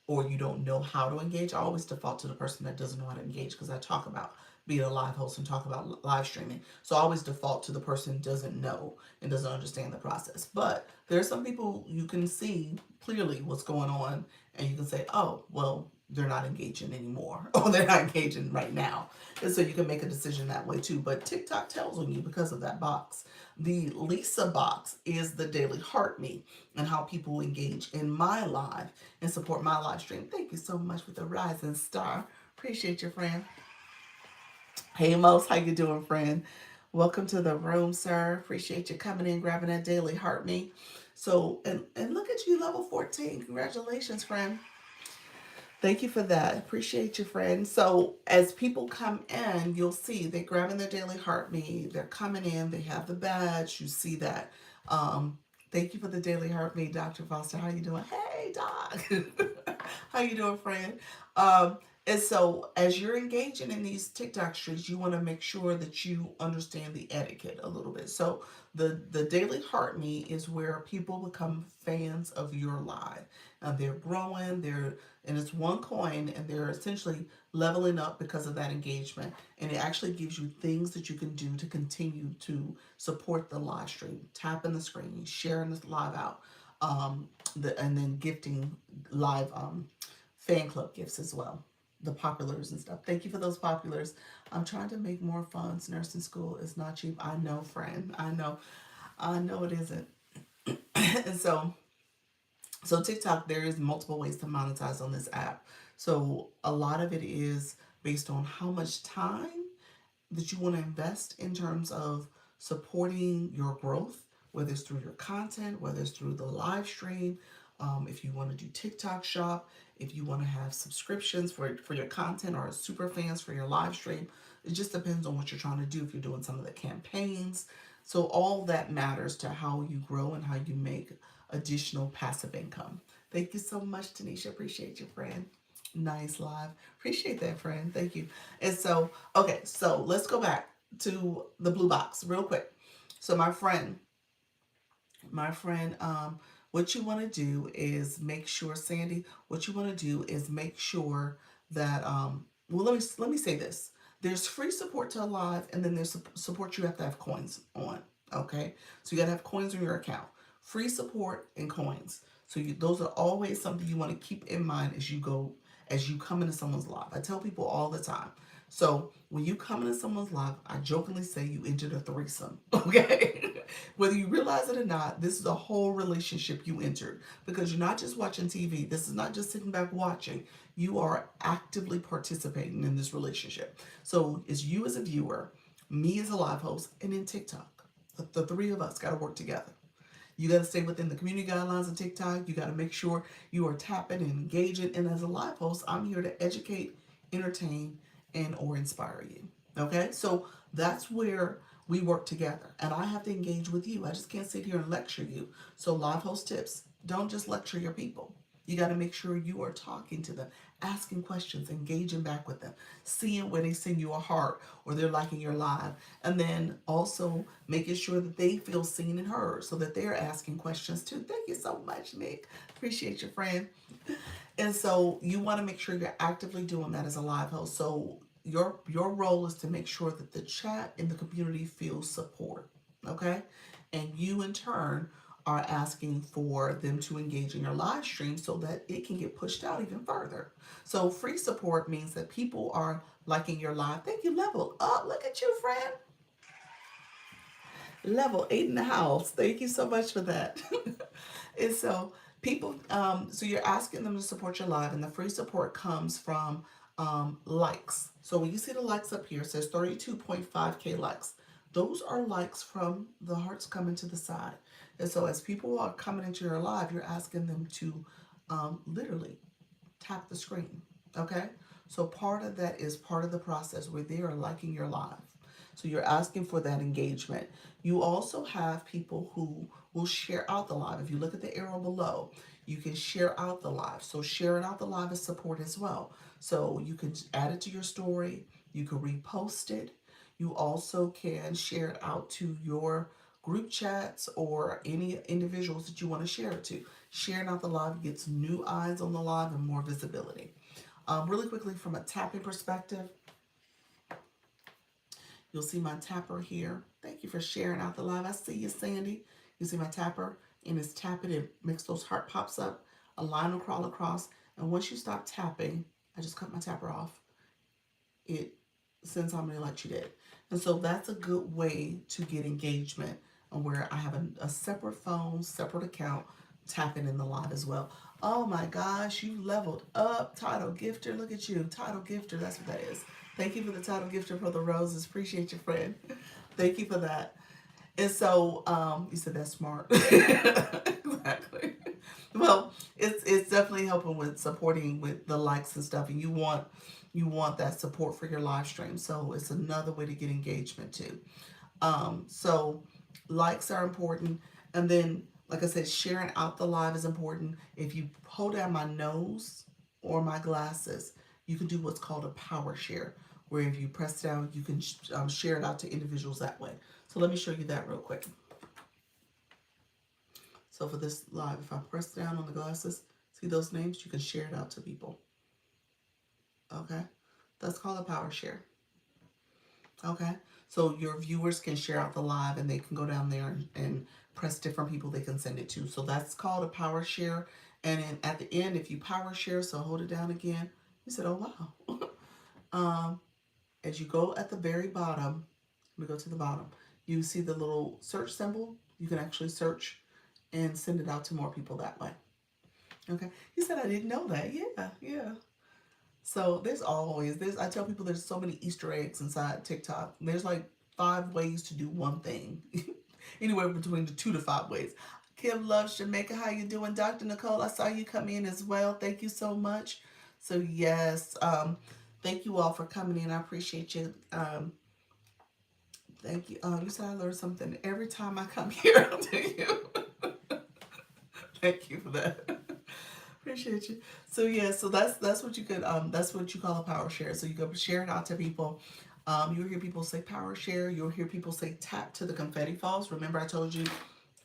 or you don't know how to engage. I always default to the person that doesn't know how to engage because I talk about being a live host and talk about live streaming. So I always default to the person who doesn't know and doesn't understand the process. But there are some people you can see clearly what's going on and you can say, oh, well, they're not engaging anymore or they're not engaging right now. And so you can make a decision that way too. But TikTok tells on you because of that box. The Lisa box is the daily heart me and how people engage in my live and support my live stream. Thank you so much for the rising star. Appreciate you, friend. Hey Mos, how you doing, friend? Welcome to the room, sir. Appreciate you coming in, grabbing that daily heart me. So, and look at you, level 14. Congratulations, friend. Thank you for that. Appreciate you, friend. So as people come in, you'll see they're grabbing their daily heart me. They're coming in. They have the badge. You see that. Um, Thank you for the daily heart me, Dr. Foster. How you doing? Hey, Doc. How you doing, friend? Um, and so as you're engaging in these TikTok streets, you want to make sure that you understand the etiquette a little bit. So the daily heart me is where people become fans of your live. They're growing. And it's one coin, and they're essentially leveling up because of that engagement. And it actually gives you things that you can do to continue to support the live stream. Tapping the screen, sharing this live out, and then gifting live fan club gifts as well. The populars and stuff. Thank you for those populars. I'm trying to make more funds. Nursing school is not cheap. I know, friend. I know. I know it isn't. And so TikTok, there is multiple ways to monetize on this app. So a lot of it is based on how much time that you want to invest in terms of supporting your growth, whether it's through your content, whether it's through the live stream, if you want to do TikTok shop, if you want to have subscriptions for your content or super fans for your live stream. It just depends on what you're trying to do, if you're doing some of the campaigns. So all that matters to how you grow and how you make additional passive income. Thank you so much, Tanisha. Appreciate you, friend. Nice live. Appreciate that, friend. Thank you. And so, okay, so let's go back to the blue box real quick. So my friend, what you want to do is make sure, Sandy, what you want to do is make sure that well, let me say this. There's free support to a live, and then there's support you have to have coins on. Okay, so you got to have coins on your account. Free support and coins. So those are always something you want to keep in mind as you come into someone's live. I tell people all the time. So when you come into someone's live, I jokingly say you entered a threesome. Okay, whether you realize it or not, this is a whole relationship you entered, because you're not just watching TV. This is not just sitting back watching. You are actively participating in this relationship. So it's you as a viewer, me as a live host, and then TikTok. The three of us got to work together. You got to stay within the community guidelines of TikTok. You got to make sure you are tapping and engaging. And as a live host, I'm here to educate, entertain, and or inspire you. Okay, so that's where we work together, and I have to engage with you. I just can't sit here and lecture you. So live host tips: don't just lecture your people. You got to make sure you are talking to them, asking questions, engaging back with them, seeing where they send you a heart or they're liking your live, and then also making sure that they feel seen and heard so that they're asking questions too. Thank you so much, Nick. Appreciate your friend. And so you want to make sure you're actively doing that as a live host. So your role is to make sure that the chat in the community feels support. Okay? And you in turn are asking for them to engage in your live stream so that it can get pushed out even further. So free support means that people are liking your live. Thank you, Level Up. Look at you, friend. Level 8 in the house. Thank you so much for that. And so People, so you're asking them to support your live, and the free support comes from likes. So when you see the likes up here, it says 32.5K likes. Those are likes from the hearts coming to the side. And so as people are coming into your live, you're asking them to literally tap the screen. Okay? So part of that is part of the process where they are liking your live. So you're asking for that engagement. You also have people who will share out the live. If you look at the arrow below, you can share out the live. So sharing out the live is support as well. So you can add it to your story. You can repost it. You also can share it out to your group chats or any individuals that you want to share it to. Sharing out the live gets new eyes on the live and more visibility. Really quickly, from a tapping perspective, you'll see my tapper here. Thank you for sharing out the live. I see you, Sandy. You see my tapper, and it's tapping. It makes those heart pops up. A line will crawl across. And once you stop tapping, I just cut my tapper off. It sends how many likes you did. And so that's a good way to get engagement, and where I have a separate phone, separate account, tapping in the live as well. Oh my gosh, you leveled up. Title Gifter, look at you. Title Gifter, that's what that is. Thank you for the Title Gifter for the roses. Appreciate you, friend. Thank you for that. And so you said that's smart. Exactly. Well, it's definitely helping with supporting with the likes and stuff, and you want that support for your live stream. So it's another way to get engagement too. So likes are important, and then like I said, sharing out the live is important. If you hold down my nose or my glasses, you can do what's called a power share, where if you press down, you can share it out to individuals that way. So let me show you that real quick. So for this live, if I press down on the glasses, see those names? You can share it out to people. Okay? That's called a power share. Okay? So your viewers can share out the live, and they can go down there and press different people they can send it to. So that's called a power share. And then at the end, if you power share, so hold it down again, you said, oh wow. As you go at the very bottom, let me go to the bottom, you see the little search symbol. You can actually search and send it out to more people that way. Okay. He said, I didn't know that. Yeah, yeah. So I tell people there's so many Easter eggs inside TikTok. There's like 5 ways to do one thing. Anywhere between the 2 to 5 ways. Kim loves Jamaica. How you doing? Dr. Nicole, I saw you come in as well. Thank you so much. So yes, thank you all for coming in. I appreciate you. Thank you. You said I learned something every time I come here to you. Thank you for that. Appreciate you. So yeah, so that's what you could that's what you call a power share. So you go share it out to people. You'll hear people say power share. You'll hear people say tap to the confetti falls. Remember I told you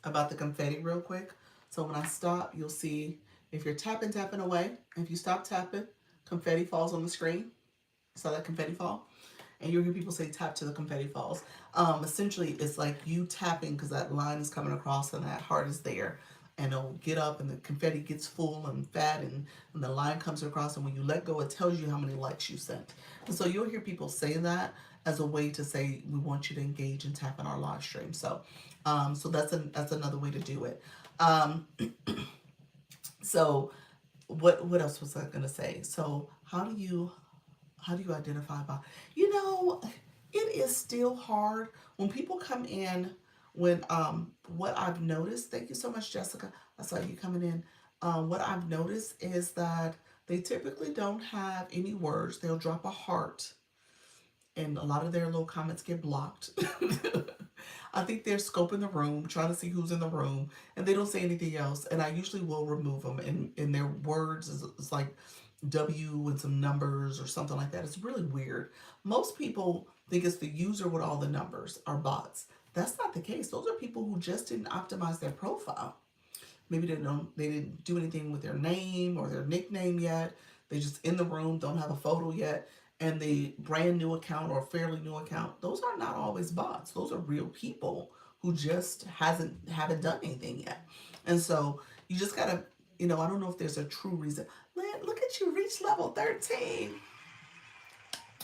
about the confetti real quick. So when I stop, you'll see if you're tapping away. If you stop tapping, confetti falls on the screen. Saw that confetti fall? And you'll hear people say tap to the confetti falls. Essentially, it's like you tapping because that line is coming across and that heart is there. And it'll get up and the confetti gets full and fat, and the line comes across. And when you let go, it tells you how many likes you sent. And so you'll hear people say that as a way to say, we want you to engage and tap in our live stream. So so that's another way to do it. So what else was I gonna say? So how do you identify by, it is still hard when people come in, when what I've noticed, thank you so much, Jessica, I saw you coming in. What I've noticed is that they typically don't have any words. They'll drop a heart, and a lot of their little comments get blocked. I think they're scoping the room, trying to see who's in the room, and they don't say anything else. And I usually will remove them. And in their words is like W and some numbers or something like that. It's really weird. Most people think it's the user with all the numbers are bots. That's not the case. Those are people who just didn't optimize their profile. Maybe they didn't do anything with their name or their nickname yet. They just in the room, don't have a photo yet, and the brand new account or a fairly new account. Those are not always bots. Those are real people who just haven't done anything yet. And so you just gotta, I don't know if there's a true reason. Look at you, reach level 13.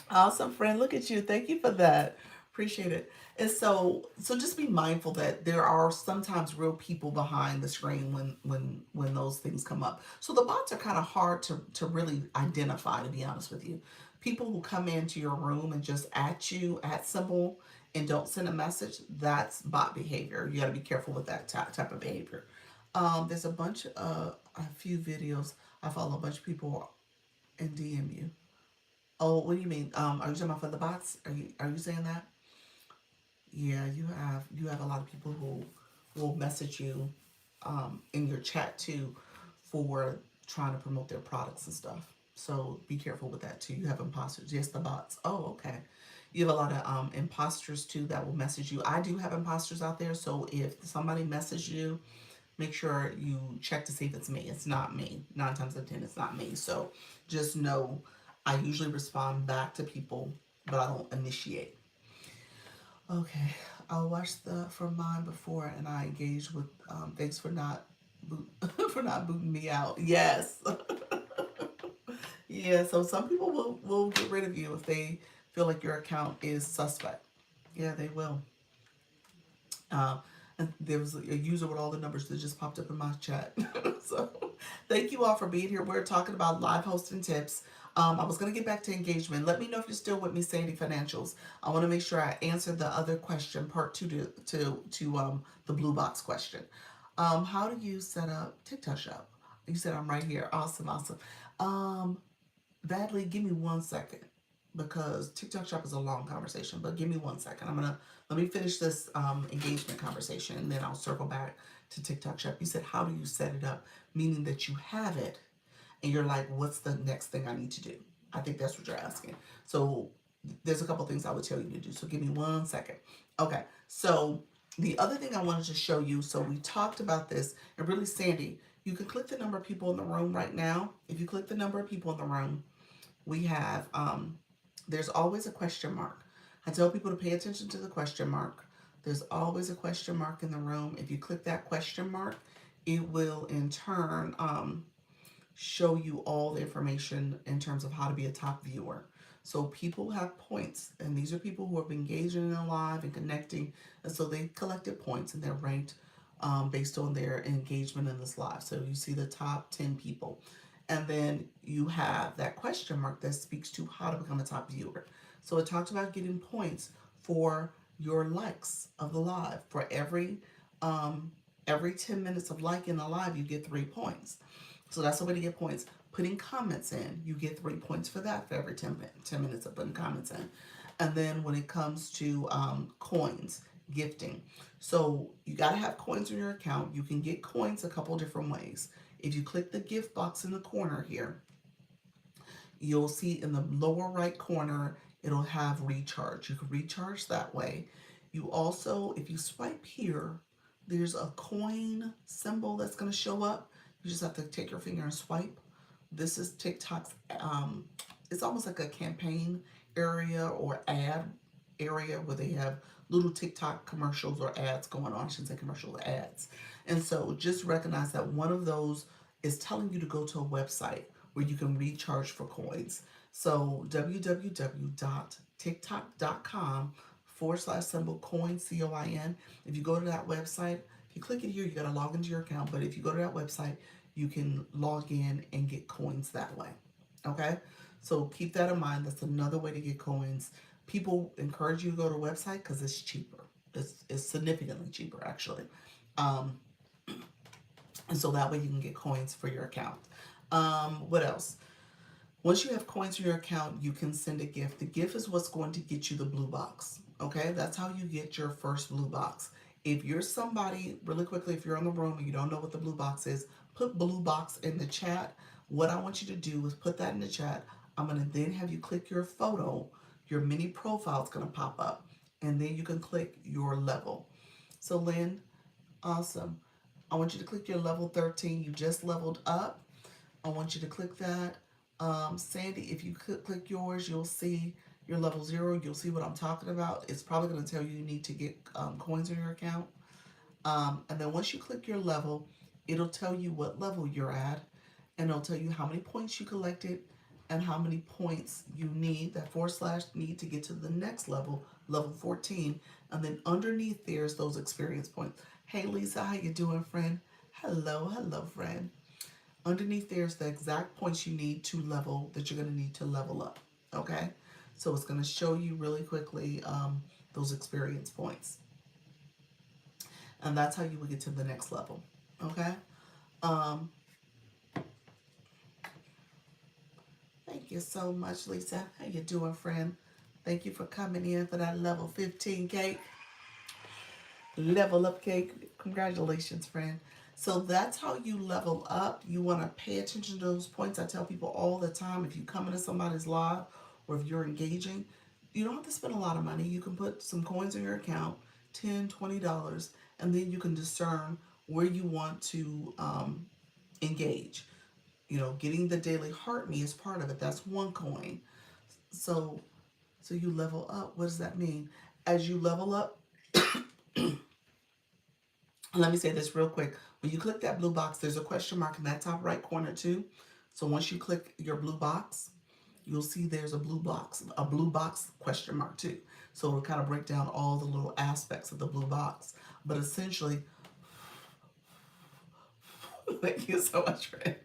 Awesome, friend. Look at you. Thank you for that. Appreciate it. And so just be mindful that there are sometimes real people behind the screen when those things come up. So the bots are kind of hard to really identify, to be honest with you. People who come into your room and just at you, at symbol, and don't send a message, that's bot behavior. You got to be careful with that type of behavior. There's a few videos. I follow a bunch of people and DM you. Oh, what do you mean? Are you talking about for the bots? Are you saying that? Yeah, you have a lot of people who will message you in your chat too for trying to promote their products and stuff. So be careful with that too. You have imposters. Yes, the bots. Oh, okay. You have a lot of imposters too that will message you. I do have imposters out there. So if somebody messages you, make sure you check to see if it's me. It's not me. 9 times out of 10, it's not me. So just know I usually respond back to people, but I don't initiate. Okay, I watched the from mine before, and I engaged with. Thanks for not for not booting me out. Yes, yeah. So some people will get rid of you if they feel like your account is suspect. Yeah, they will. Uh, and there was a user with all the numbers that just popped up in my chat. So thank you all for being here. We're talking about live hosting tips. I was going to get back to engagement. Let me know if you're still with me, Sandy Financials. I want to make sure I answer the other question, part two, to the blue box question. How do you set up TikTok shop? You said I'm right here. Awesome, awesome. Um, Badly, give me 1 second because TikTok shop is a long conversation, but give me 1 second. Let me finish this engagement conversation and then I'll circle back to TikTok shop. You said, how do you set it up? Meaning that you have it and you're like, what's the next thing I need to do? I think that's what you're asking. So there's a couple things I would tell you to do. So give me 1 second. Okay. So the other thing I wanted to show you, so we talked about this, and really, Sandy, you can click the number of people in the room right now. If you click the number of people in the room, we have there's always a question mark. I tell people to pay attention to the question mark. There's always a question mark in the room. If you click that question mark, it will in turn show you all the information in terms of how to be a top viewer. So people have points, and these are people who have been engaging in a live and connecting, and so they collected points and they're ranked based on their engagement in this live. So you see the top 10 people. And then you have that question mark that speaks to how to become a top viewer. So it talks about getting points for your likes of the live. For every 10 minutes of liking the live, you get 3 points. So that's the way to get points. Putting comments in, you get 3 points for that for every 10 minutes of putting comments in. And then when it comes to coins, gifting. So you got to have coins in your account. You can get coins a couple different ways. If you click the gift box in the corner here, you'll see in the lower right corner, it'll have recharge. You can recharge that way. You also, if you swipe here, there's a coin symbol that's going to show up. You just have to take your finger and swipe. This is TikTok's, it's almost like a campaign area or ad area where they have little TikTok commercials or ads going on. I shouldn't say commercials, ads. And so just recognize that one of those is telling you to go to a website where you can recharge for coins. So www.tiktok.com/symbol coin, COIN. If you go to that website, if you click it here, you got to log into your account. But if you go to that website, you can log in and get coins that way. Okay? So keep that in mind. That's another way to get coins. People encourage you to go to a website because it's cheaper. It's significantly cheaper, actually. Um, and so that way you can get coins for your account. What else? Once you have coins in your account, you can send a gift. The gift is what's going to get you the blue box. Okay, that's how you get your first blue box. If you're somebody, really quickly, if you're in the room and you don't know what the blue box is, put blue box in the chat. What I want you to do is put that in the chat. I'm going to then have you click your photo. Your mini profile is going to pop up. And then you can click your level. So Lynn, awesome. I want you to click your level 13. You just leveled up. I want you to click that. Sandy, if you click yours, you'll see your level 0. You'll see what I'm talking about. It's probably going to tell you need to get coins in your account. And then once you click your level, it'll tell you what level you're at. And it'll tell you how many points you collected and how many points you need, that / need to get to the next level level 14, and then underneath there's those experience points. Hey Lisa, how you doing, friend? Hello, hello, friend. Underneath there's the exact points you need to level, that you're going to need to level up. Okay, so it's going to show you really quickly those experience points, and that's how you will get to the next level. Okay. um Thank you so much, Lisa. How you doing, friend? Thank you for coming in for that level 15 cake. Level up cake. Congratulations, friend. So that's how you level up. You want to pay attention to those points. I tell people all the time, if you come into somebody's live or if you're engaging, you don't have to spend a lot of money. You can put some coins in your account, $10, $20, and then you can discern where you want to engage. Getting the daily heart me is part of it. That's one coin. So so you level up. What does that mean? As you level up, let me say this real quick. When you click that blue box, there's a question mark in that top right corner too. So once you click your blue box, you'll see there's a blue box question mark too. So it'll kind of break down all the little aspects of the blue box. But essentially, thank you so much, Fred.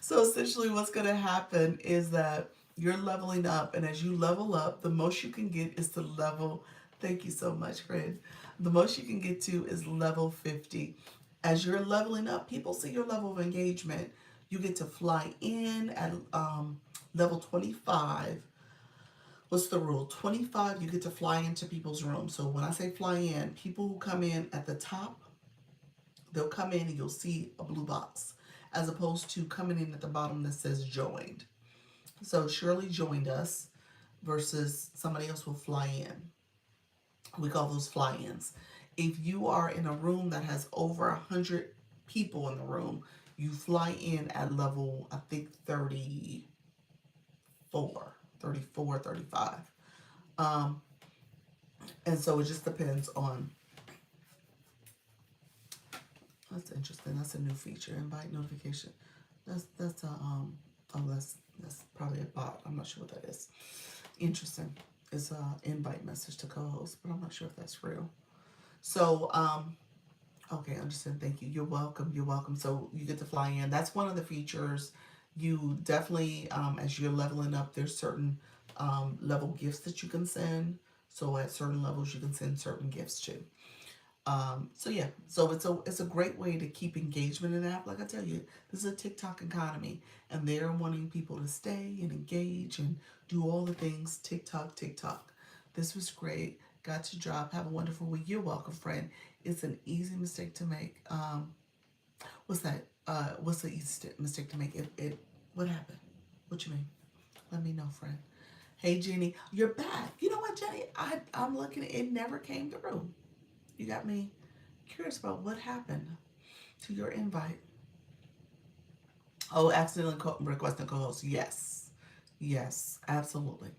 So essentially what's going to happen is that you're leveling up, and as you level up, the most you can get is to level, thank you so much, Fred. The most you can get to is level 50. As you're leveling up, people see your level of engagement. You get to fly in at level 25. What's the rule? 25, you get to fly into people's rooms. So when I say fly in, people who come in at the top, they'll come in and you'll see a blue box, as opposed to coming in at the bottom that says joined. So Shirley joined us versus somebody else will fly in. We call those fly-ins. If you are in a room that has over 100 people in the room, you fly in at level, I think, 34, 34, 35. And so it just depends on, that's interesting. That's a new feature, invite notification. That's a, oh, that's probably a bot. I'm not sure what that is. Interesting. It's a invite message to co-host, but I'm not sure if that's real. So, okay, understand. Thank you. You're welcome. You're welcome. So you get to fly in. That's one of the features. You definitely, as you're leveling up, there's certain level gifts that you can send. So at certain levels, you can send certain gifts too. So yeah, so it's a great way to keep engagement in the app. Like I tell you, this is a TikTok economy, and they're wanting people to stay and engage and do all the things TikTok, TikTok. This was great. Got to drop. Have a wonderful week. You're welcome, friend. It's an easy mistake to make. What's that? What's the easy mistake to make? What happened? What you mean? Let me know, friend. Hey, Jenny, you're back. You know what, Jenny? I'm looking. It never came through. You got me curious about what happened to your invite. Oh, accidentally requesting co-host. Yes. Yes, absolutely.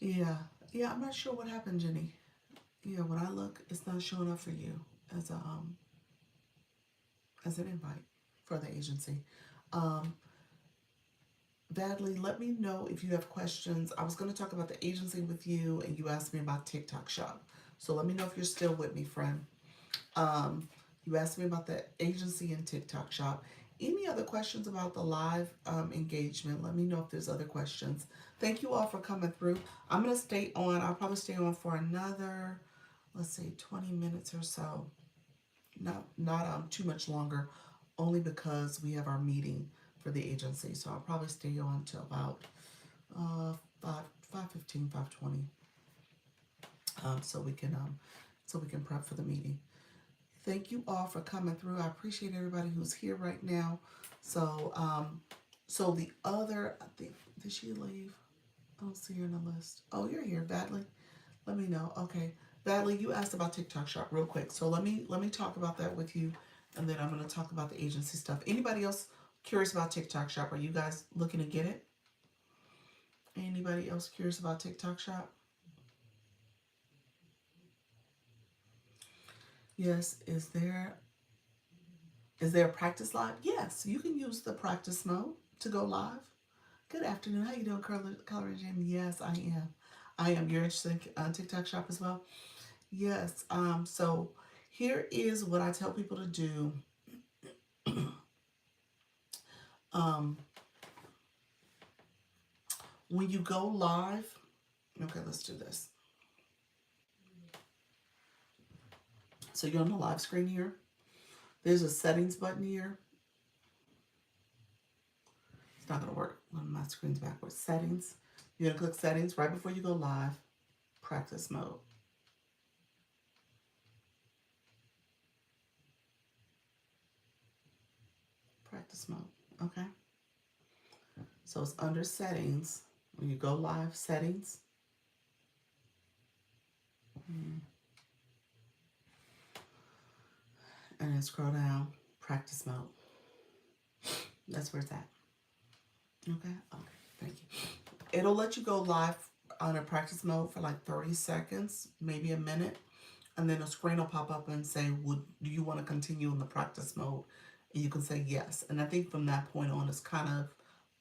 Yeah. Yeah, I'm not sure what happened, Jenny. Yeah, when I look, it's not showing up for you as a as an invite for the agency. Um, Badly, let me know if you have questions. I was going to talk about the agency with you, and you asked me about TikTok Shop. So let me know if you're still with me, friend. Um, you asked me about the agency and TikTok Shop. Any other questions about the live engagement? Let me know if there's other questions. Thank you all for coming through. I'm going to stay on. I'll probably stay on for another, let's say, 20 minutes or so. Not too much longer, only because we have our meeting for the agency. So I'll probably stay on till about 5:15, 5:20. So we can prep for the meeting. Thank you all for coming through. I appreciate everybody who's here right now. So so the other, I think, did she leave? I don't see her in the list. Oh, you're here, Badly. Let me know. Okay. Badly, you asked about TikTok Shop real quick. So let me talk about that with you, and then I'm gonna talk about the agency stuff. Anybody else curious about TikTok Shop? Are you guys looking to get it? Anybody else curious about TikTok Shop? Yes. Is there a practice live? Yes, you can use the practice mode to go live. Good afternoon. How you doing, Color and Jim? Yes, I am. I am. You're interested in TikTok shop as well? Yes. So here is what I tell people to do. Um, when you go live, okay, let's do this. So you're on the live screen here. There's a settings button here. It's not gonna work when my screen's backwards. Settings. You're gonna click settings right before you go live. Practice mode. Practice mode. Okay. So it's under settings. When you go live, settings. And then scroll down, practice mode. That's where it's at. Okay. Thank you. It'll let you go live on a practice mode for like 30 seconds, maybe a minute. And then a screen will pop up and say, do you want to continue in the practice mode? And you can say yes. And I think from that point on, it's kind of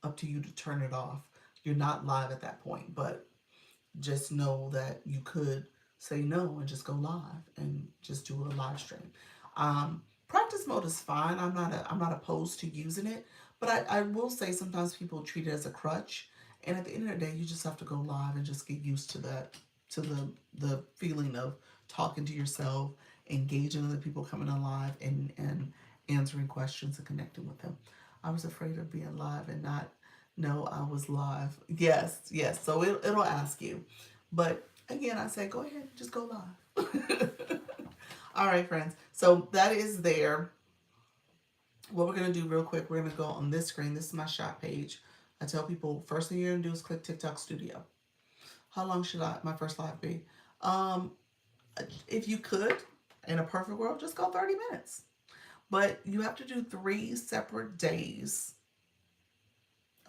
up to you to turn it off. You're not live at that point, but just know that you could say no and just go live and just do a live stream. Practice mode is fine. I'm not opposed to using it, but I will say sometimes people treat it as a crutch. And at the end of the day, you just have to go live and just get used to that, to the feeling of talking to yourself, engaging other people coming on live, and answering questions and connecting with them. I was afraid of being live and not know I was live. Yes, yes. So it'll ask you. But again, I say go ahead, just go live. All right, friends. So that is there. What we're going to do real quick, we're going to go on this screen. This is my shop page. I tell people, first thing you're going to do is click TikTok Studio. How long should my first live be? If you could, in a perfect world, just go 30 minutes. But you have to do 3 separate days.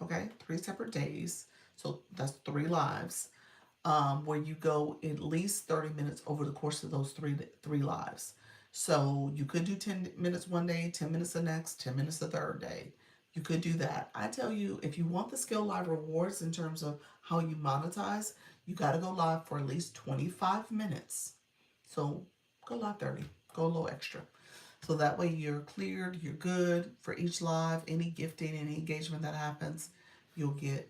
Okay, 3 separate days. So that's 3 lives. Where you go at least 30 minutes over the course of those three lives. So you could do 10 minutes one day, 10 minutes the next, 10 minutes the third day. You could do that. I tell you, if you want the Skill Live rewards in terms of how you monetize, you got to go live for at least 25 minutes. So go live 30, go a little extra. So that way you're cleared, you're good for each live. Any gifting, any engagement that happens, you'll get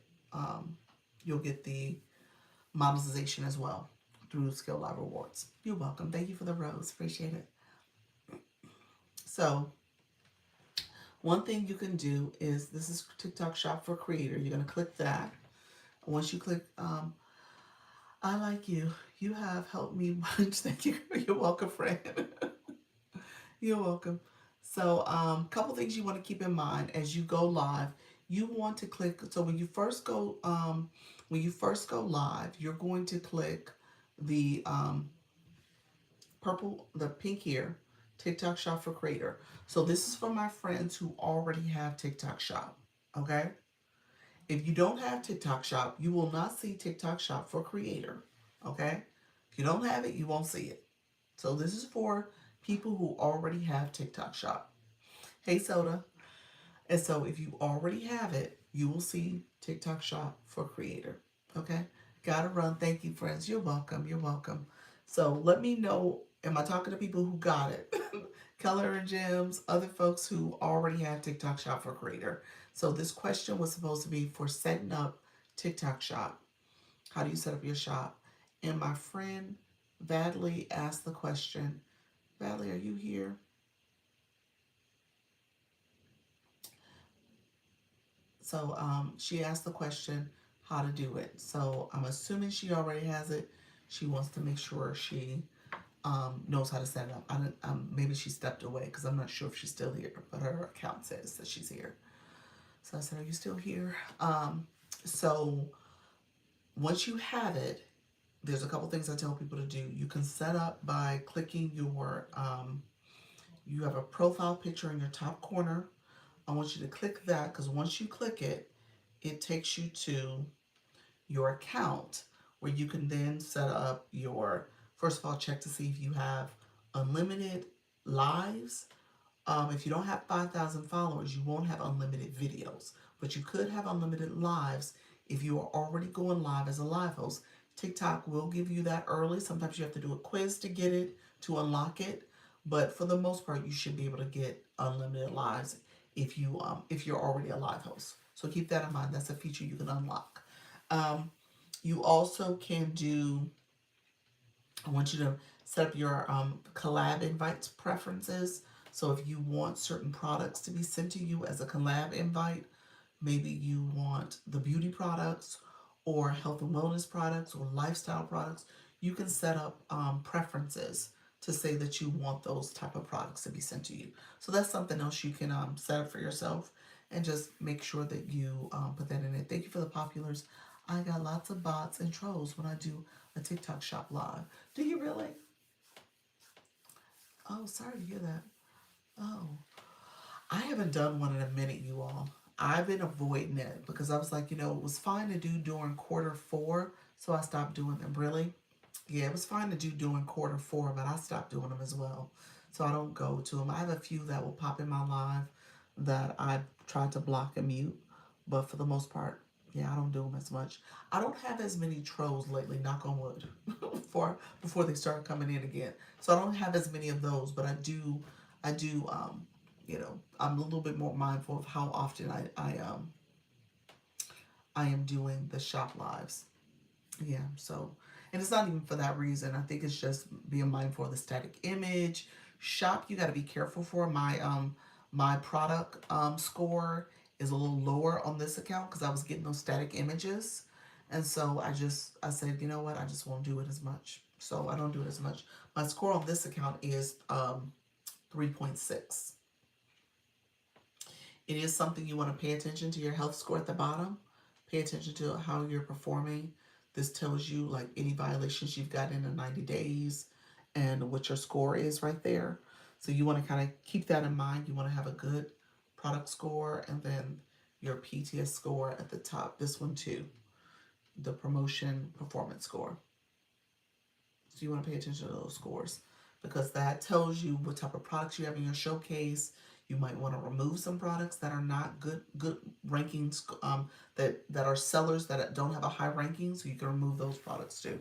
the monetization as well through Skill Live Rewards. You're welcome. Thank you for the rose. Appreciate it. So one thing you can do is, this is TikTok Shop for Creator. You're going to click that. Once you click, I like you. You have helped me much. Thank you. You're welcome, friend. You're welcome. So a couple things you want to keep in mind as you go live. You want to click, so when you first go live, you're going to click the the pink here, TikTok Shop for Creator. So this is for my friends who already have TikTok Shop, okay? If you don't have TikTok Shop, you will not see TikTok Shop for Creator, okay? If you don't have it, you won't see it. So this is for people who already have TikTok Shop. Hey, Soda. And so if you already have it, you will see TikTok Shop for Creator, okay? Gotta run. Thank you, friends. You're welcome. You're welcome. So let me know, am I talking to people who got it? Keller and Gems, other folks who already have TikTok Shop for Creator. So this question was supposed to be for setting up TikTok Shop. How do you set up your shop? And my friend Vadley asked the question. Vadley, are you here? So she asked the question, how to do it. So I'm assuming she already has it. She wants to make sure she knows how to set it up. Maybe she stepped away because I'm not sure if she's still here, but her account says that she's here. So I said, are you still here? So once you have it, there's a couple things I tell people to do. You can set up by clicking your, you have a profile picture in your top corner. I want you to click that, because once you click it, it takes you to your account where you can then set up your, first of all, check to see if you have unlimited lives. If you don't have 5,000 followers, you won't have unlimited videos, but you could have unlimited lives if you are already going live as a live host. TikTok will give you that early. Sometimes you have to do a quiz to get it, to unlock it, but for the most part, you should be able to get unlimited lives if you're already a live host. So keep that in mind. That's a feature you can unlock. Um, you also can do. I want you to set up your collab invites preferences. So if you want certain products to be sent to you as a collab invite, maybe you want the beauty products or health and wellness products or lifestyle products, you can set up preferences to say that you want those type of products to be sent to you. So that's something else you can set up for yourself and just make sure that you put that in it. Thank you for the populars. I got lots of bots and trolls when I do a TikTok shop live. Do you really? Oh, sorry to hear that. Oh, I haven't done one in a minute, you all. I've been avoiding it because I was like, it was fine to do during quarter 4, so I stopped doing them. Really? Yeah, it was fine to do during quarter 4, but I stopped doing them as well. So I don't go to them. I have a few that will pop in my live that I tried to block and mute, but for the most part, yeah, I don't do them as much. I don't have as many trolls lately, knock on wood, for before they start coming in again. So I don't have as many of those, but I do, I'm a little bit more mindful of how often I am doing the shop lives. Yeah, so, and it's not even for that reason. I think it's just being mindful of the static image. Shop, you got to be careful for. My product score is a little lower on this account because I was getting those static images. And so I said, you know what, I just won't do it as much. So I don't do it as much. My score on this account is 3.6. It is something you want to pay attention to your health score at the bottom. Pay attention to how you're performing. This tells you like any violations you've got in the 90 days and what your score is right there. So you want to kind of keep that in mind. You want to have a good product score and then your PTS score at the top. This one too, the promotion performance score. So you want to pay attention to those scores because that tells you what type of products you have in your showcase. You might want to remove some products that are not good rankings, that are sellers that don't have a high ranking, so you can remove those products too.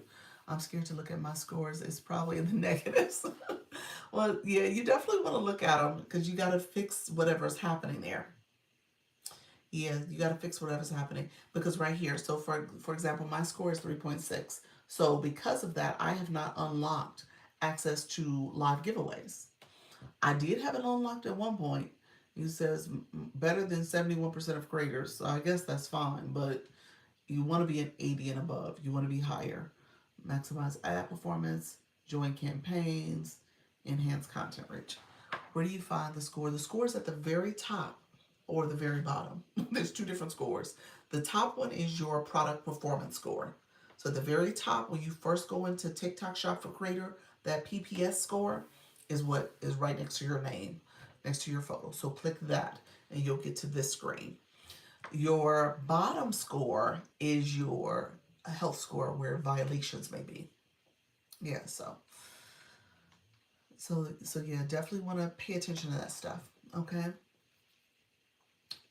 I'm scared to look at my scores. It's probably in the negatives. Well, yeah, you definitely want to look at them because you got to fix whatever's happening there. Yeah, you got to fix whatever's happening because right here. So for example, my score is 3.6. So because of that, I have not unlocked access to live giveaways. I did have it unlocked at one point. It says better than 71% of creators. So I guess that's fine, but you want to be an 80 and above. You want to be higher. Maximize ad performance, join campaigns, enhance content reach. Where do you find the score? The score is at the very top or the very bottom. There's two different scores. The top one is your product performance score. So at the very top, when you first go into TikTok Shop for Creator, that PPS score is what is right next to your name, next to your photo. So click that and you'll get to this screen. Your bottom score is your health score where violations may be. Yeah, so yeah, definitely want to pay attention to that stuff. Okay.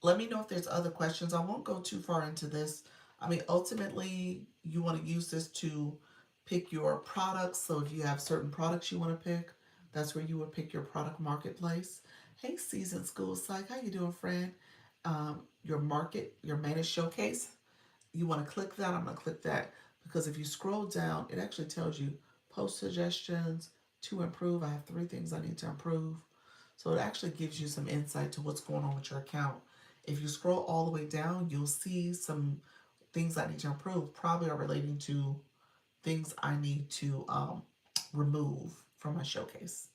Let me know if there's other questions. I won't go too far into this. I mean, ultimately, you want to use this to pick your products. So if you have certain products you want to pick, that's where you would pick your product marketplace. Hey, Season School Psych, how you doing, friend? Your market, your managed showcase. You want to click that. I'm going to click that because if you scroll down, it actually tells you post suggestions to improve. I have 3 things I need to improve. So it actually gives you some insight to what's going on with your account. If you scroll all the way down, you'll see some things I need to improve, probably are relating to things I need to remove from my showcase.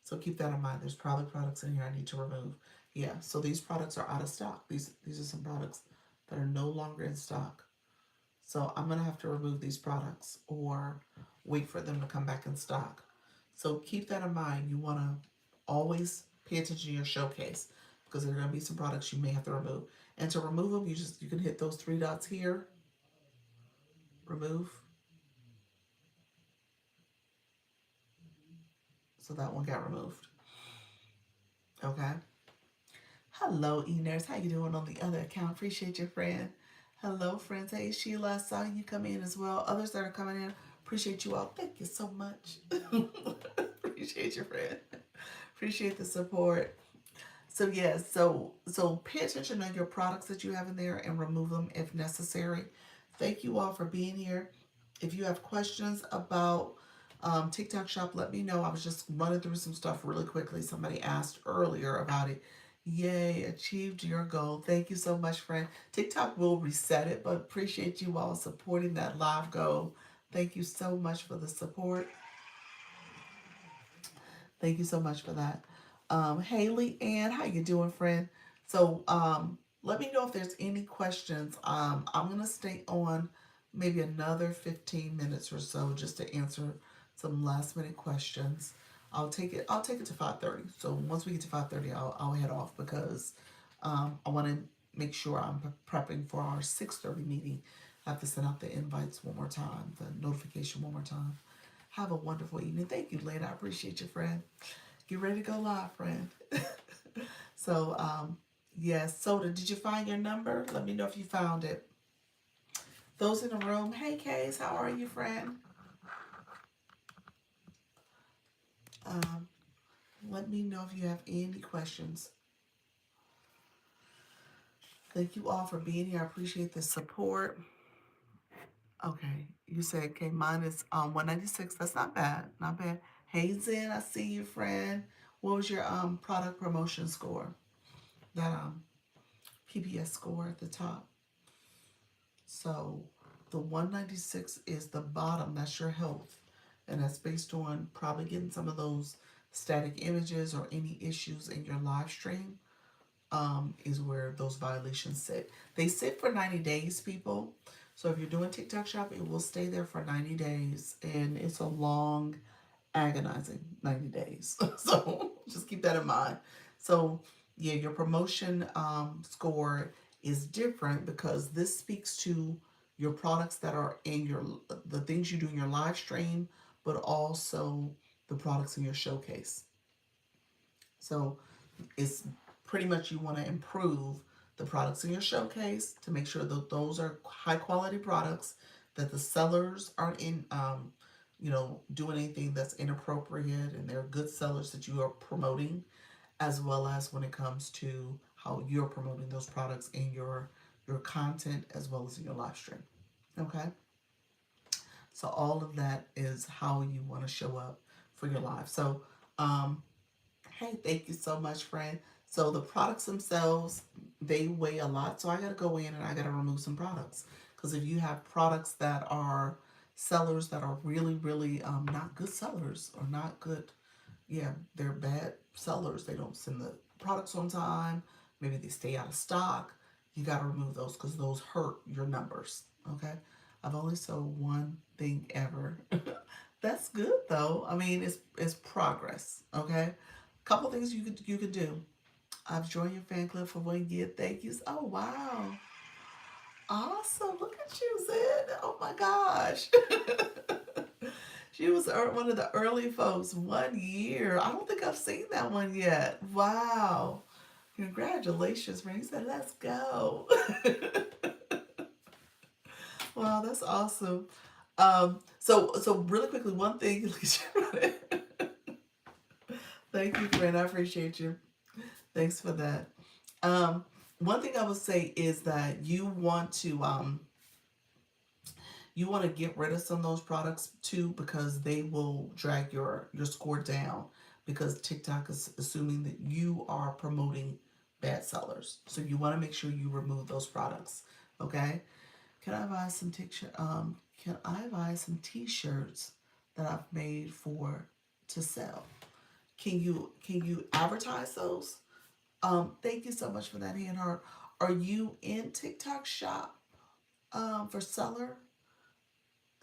So keep that in mind. There's probably products in here I need to remove. Yeah, so these products are out of stock. These are some products that are no longer in stock. So I'm going to have to remove these products or wait for them to come back in stock. So keep that in mind. You want to always pay attention to your showcase because there are going to be some products you may have to remove. And to remove them, you can hit those 3 dots here. Remove. So that one got removed. Okay. Hello, E-Nurse. How you doing on the other account? Appreciate your friend. Hello, friends. Hey, Sheila. I saw you come in as well. Others that are coming in, appreciate you all. Thank you so much. Appreciate your friend. Appreciate the support. So yes, so pay attention to your products that you have in there and remove them if necessary. Thank you all for being here. If you have questions about TikTok Shop, let me know. I was just running through some stuff really quickly. Somebody asked earlier about it. Yay, achieved your goal. Thank you so much, friend. TikTok will reset it, but appreciate you all supporting that live goal. Thank you so much for the support. Thank you so much for that. Haley Ann, how you doing, friend? So let me know if there's any questions. I'm gonna stay on maybe another 15 minutes or so just to answer some last minute questions. I'll take it to 5:30. So once we get to 5:30, I'll head off because I want to make sure I'm prepping for our 6:30 meeting. I have to send out the invites one more time, the notification one more time. Have a wonderful evening. Thank you, Lena. I appreciate you, friend. Get ready to go live, friend. So, yes, Soda, did you find your number? Let me know if you found it. Those in the room, hey, Case, how are you, friend? Um, Let me know if you have any questions. Thank you all for being here. I appreciate the support. Okay, you said, okay, mine is 196. That's not bad, not bad. Hey, Zen, I see you, friend. What was your product promotion score? That PPS score at the top. So the 196 is the bottom, that's your health. And that's based on probably getting some of those static images or any issues in your live stream, is where those violations sit. They sit for 90 days, people. So if you're doing TikTok Shop, it will stay there for 90 days. And it's a long, agonizing 90 days. So just keep that in mind. So yeah, your promotion score is different because this speaks to your products that are in your, the things you do in your live stream, but also the products in your showcase. So it's pretty much you want to improve the products in your showcase to make sure that those are high quality products, that the sellers aren't doing anything that's inappropriate, and they're good sellers that you are promoting, as well as when it comes to how you're promoting those products in your content as well as in your live stream. Okay, so all of that is how you want to show up for your live. So um, hey, thank you so much, friend. So the products themselves, they weigh a lot. So I got to go in and I got to remove some products. Because if you have products that are sellers that are really, really not good sellers or not good, yeah, they're bad sellers. They don't send the products on time. Maybe they stay out of stock. You got to remove those because those hurt your numbers. Okay. I've only sold one thing ever. That's good though. I mean, it's progress. Okay. Couple things you could do. I've joined your fan club for 1 year. Thank you. Oh wow. Awesome. Look at you, Zed. Oh my gosh. She was one of the early folks. 1 year. I don't think I've seen that one yet. Wow. Congratulations, man. He said, let's go. Wow, that's awesome. So really quickly, one thing. Thank you, friend. I appreciate you. Thanks for that. Um, One thing I would say is that you want to get rid of some of those products too, because they will drag your score down, because TikTok is assuming that you are promoting bad sellers. So you want to make sure you remove those products. Okay? Can I buy some can I buy some t-shirts that I've made for to sell? Can you advertise those? Thank you so much for that, hand heart. Are you in TikTok Shop for seller?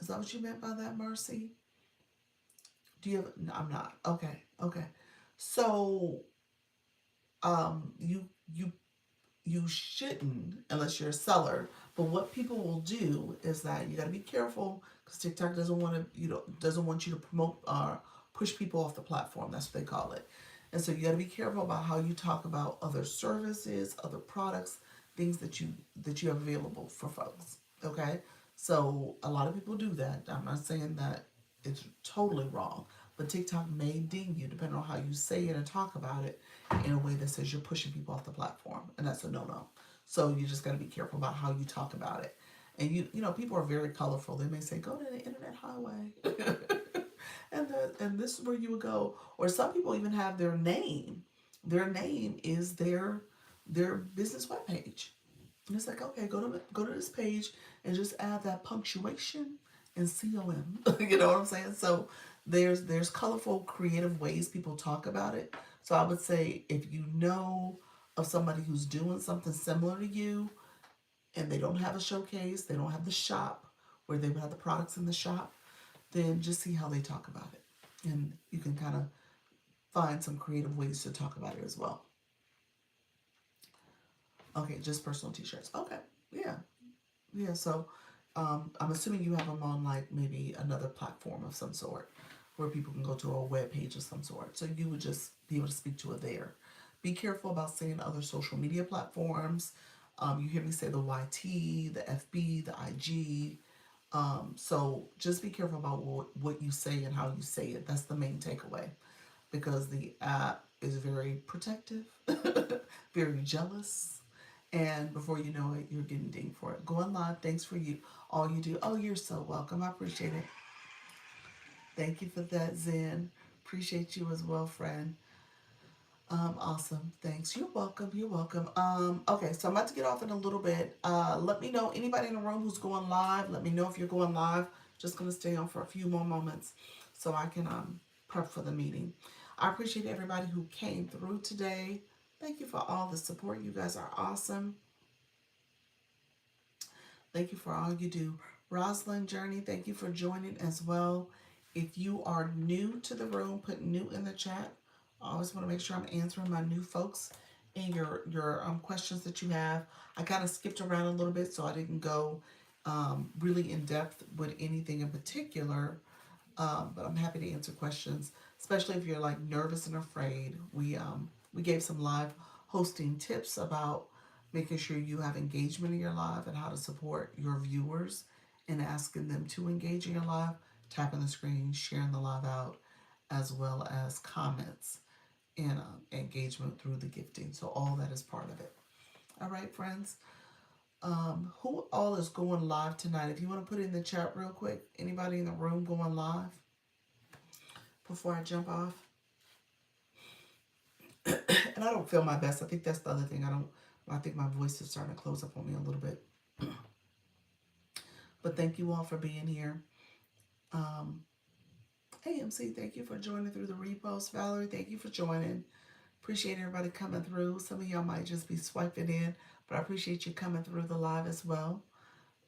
Is that what you meant by that, Mercy? Do you have? No, I'm not. Okay, okay. So, you shouldn't unless you're a seller. But what people will do is that you got to be careful because TikTok doesn't want to doesn't want you to promote or push people off the platform. That's what they call it. And so you got to be careful about how you talk about other services, other products, things that you have available for folks. Okay? So a lot of people do that. I'm not saying that it's totally wrong, but TikTok may ding you depending on how you say it and talk about it in a way that says you're pushing people off the platform, and that's a no-no. So you just got to be careful about how you talk about it. And you know, people are very colorful. They may say, "Go to the internet highway," and this is where you would go. Or some people even have their name. Their name is their business webpage. And it's like, okay, go to this page and just add that punctuation and com. You know what I'm saying? So there's colorful, creative ways people talk about it. So I would say if you know of somebody who's doing something similar to you, and they don't have a showcase, they don't have the shop where they would have the products in the shop, then just see how they talk about it. And you can kind of find some creative ways to talk about it as well. Okay, just personal t-shirts. Okay, yeah, yeah. So I'm assuming you have them on like maybe another platform of some sort where people can go to a web page of some sort. So you would just be able to speak to it there. Be careful about saying other social media platforms. You hear me say the YT, the FB, the IG. So just be careful about what you say and how you say it. That's the main takeaway because the app is very protective, very jealous, and before you know it, you're getting dinged for it. Going live, thanks for you. All you do. Oh, you're so welcome. I appreciate it. Thank you for that, Zen. Appreciate you as well, friend. Awesome. Thanks. You're welcome. You're welcome. Okay, so I'm about to get off in a little bit. Let me know anybody in the room who's going live. Let me know if you're going live. Just gonna stay on for a few more moments so I can prep for the meeting. I appreciate everybody who came through today. Thank you for all the support. You guys are awesome. Thank you for all you do. Rosalind Journey, thank you for joining as well. If you are new to the room, put new in the chat. I always want to make sure I'm answering my new folks and your questions that you have. I kind of skipped around a little bit, so I didn't go really in depth with anything in particular. But I'm happy to answer questions, especially if you're like nervous and afraid. We gave some live hosting tips about making sure you have engagement in your live and how to support your viewers and asking them to engage in your live, tapping the screen, sharing the live out, as well as comments and engagement through the gifting. So all that is part of it. All right, friends. Who all is going live tonight? If you want to put it in the chat real quick, anybody in the room going live before I jump off? And I don't feel my best. I think that's the other thing. I think my voice is starting to close up on me a little bit. But thank you all for being here. AMC, thank you for joining through the repost. Valerie, thank you for joining. Appreciate everybody coming through. Some of y'all might just be swiping in, but I appreciate you coming through the live as well.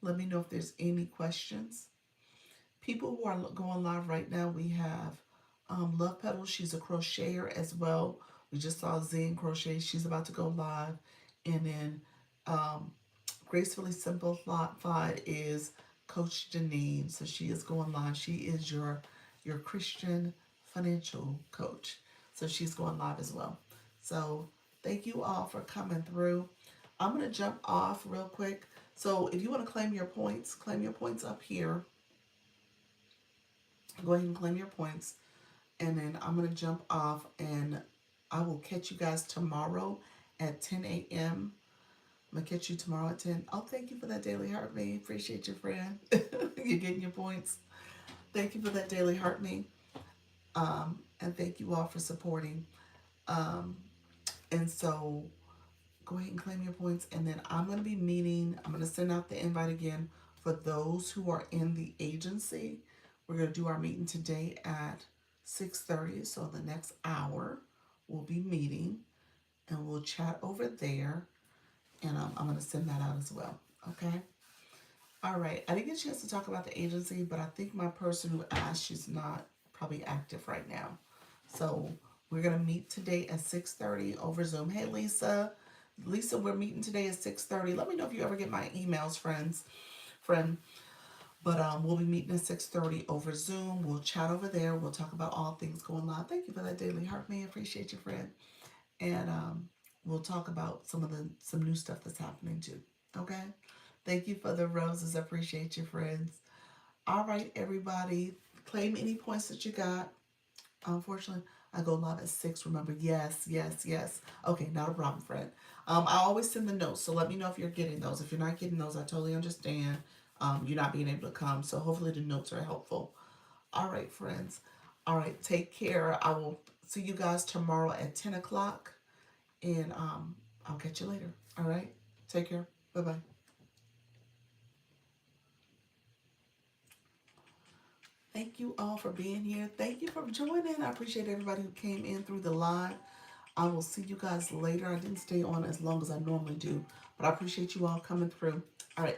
Let me know if there's any questions. People who are going live right now, we have Love Petal. She's a crocheter as well. We just saw Zen Crochet. She's about to go live. And then Gracefully Simplified is Coach Janine. So she is going live. She is your Christian financial coach. So she's going live as well. So thank you all for coming through. I'm going to jump off real quick. So if you want to claim your points up here. Go ahead and claim your points. And then I'm going to jump off and I will catch you guys tomorrow at 10 a.m. I'm going to catch you tomorrow at 10. Oh, thank you for that daily heart me. Appreciate you, friend. You're getting your points. Thank you for that daily heart me. And thank you all for supporting. And so go ahead and claim your points. And then I'm going to be meeting, I'm going to send out the invite again for those who are in the agency. We're going to do our meeting today at 6:30. So the next hour we'll be meeting and we'll chat over there. And I'm going to send that out as well. Okay. All right. I didn't get a chance to talk about the agency, but I think my person who asked, she's not probably active right now. So we're going to meet today at 6:30 over Zoom. Hey, Lisa. Lisa, we're meeting today at 6:30. Let me know if you ever get my emails, friend. But we'll be meeting at 6:30 over Zoom. We'll chat over there. We'll talk about all things going live. Thank you for that daily heart, man. Appreciate you, friend. And we'll talk about some new stuff that's happening too. Okay. Thank you for the roses. Appreciate you, friends. All right, everybody. Claim any points that you got. Unfortunately, I go live at 6. Remember, yes, yes, yes. Okay, not a problem, friend. I always send the notes, so let me know if you're getting those. If you're not getting those, I totally understand. You're not being able to come, so hopefully the notes are helpful. All right, friends. All right, take care. I will see you guys tomorrow at 10 o'clock, and I'll catch you later. All right, take care. Bye bye. Thank you all for being here. Thank you for joining. I appreciate everybody who came in through the live. I will see you guys later. I didn't stay on as long as I normally do, but I appreciate you all coming through. All right.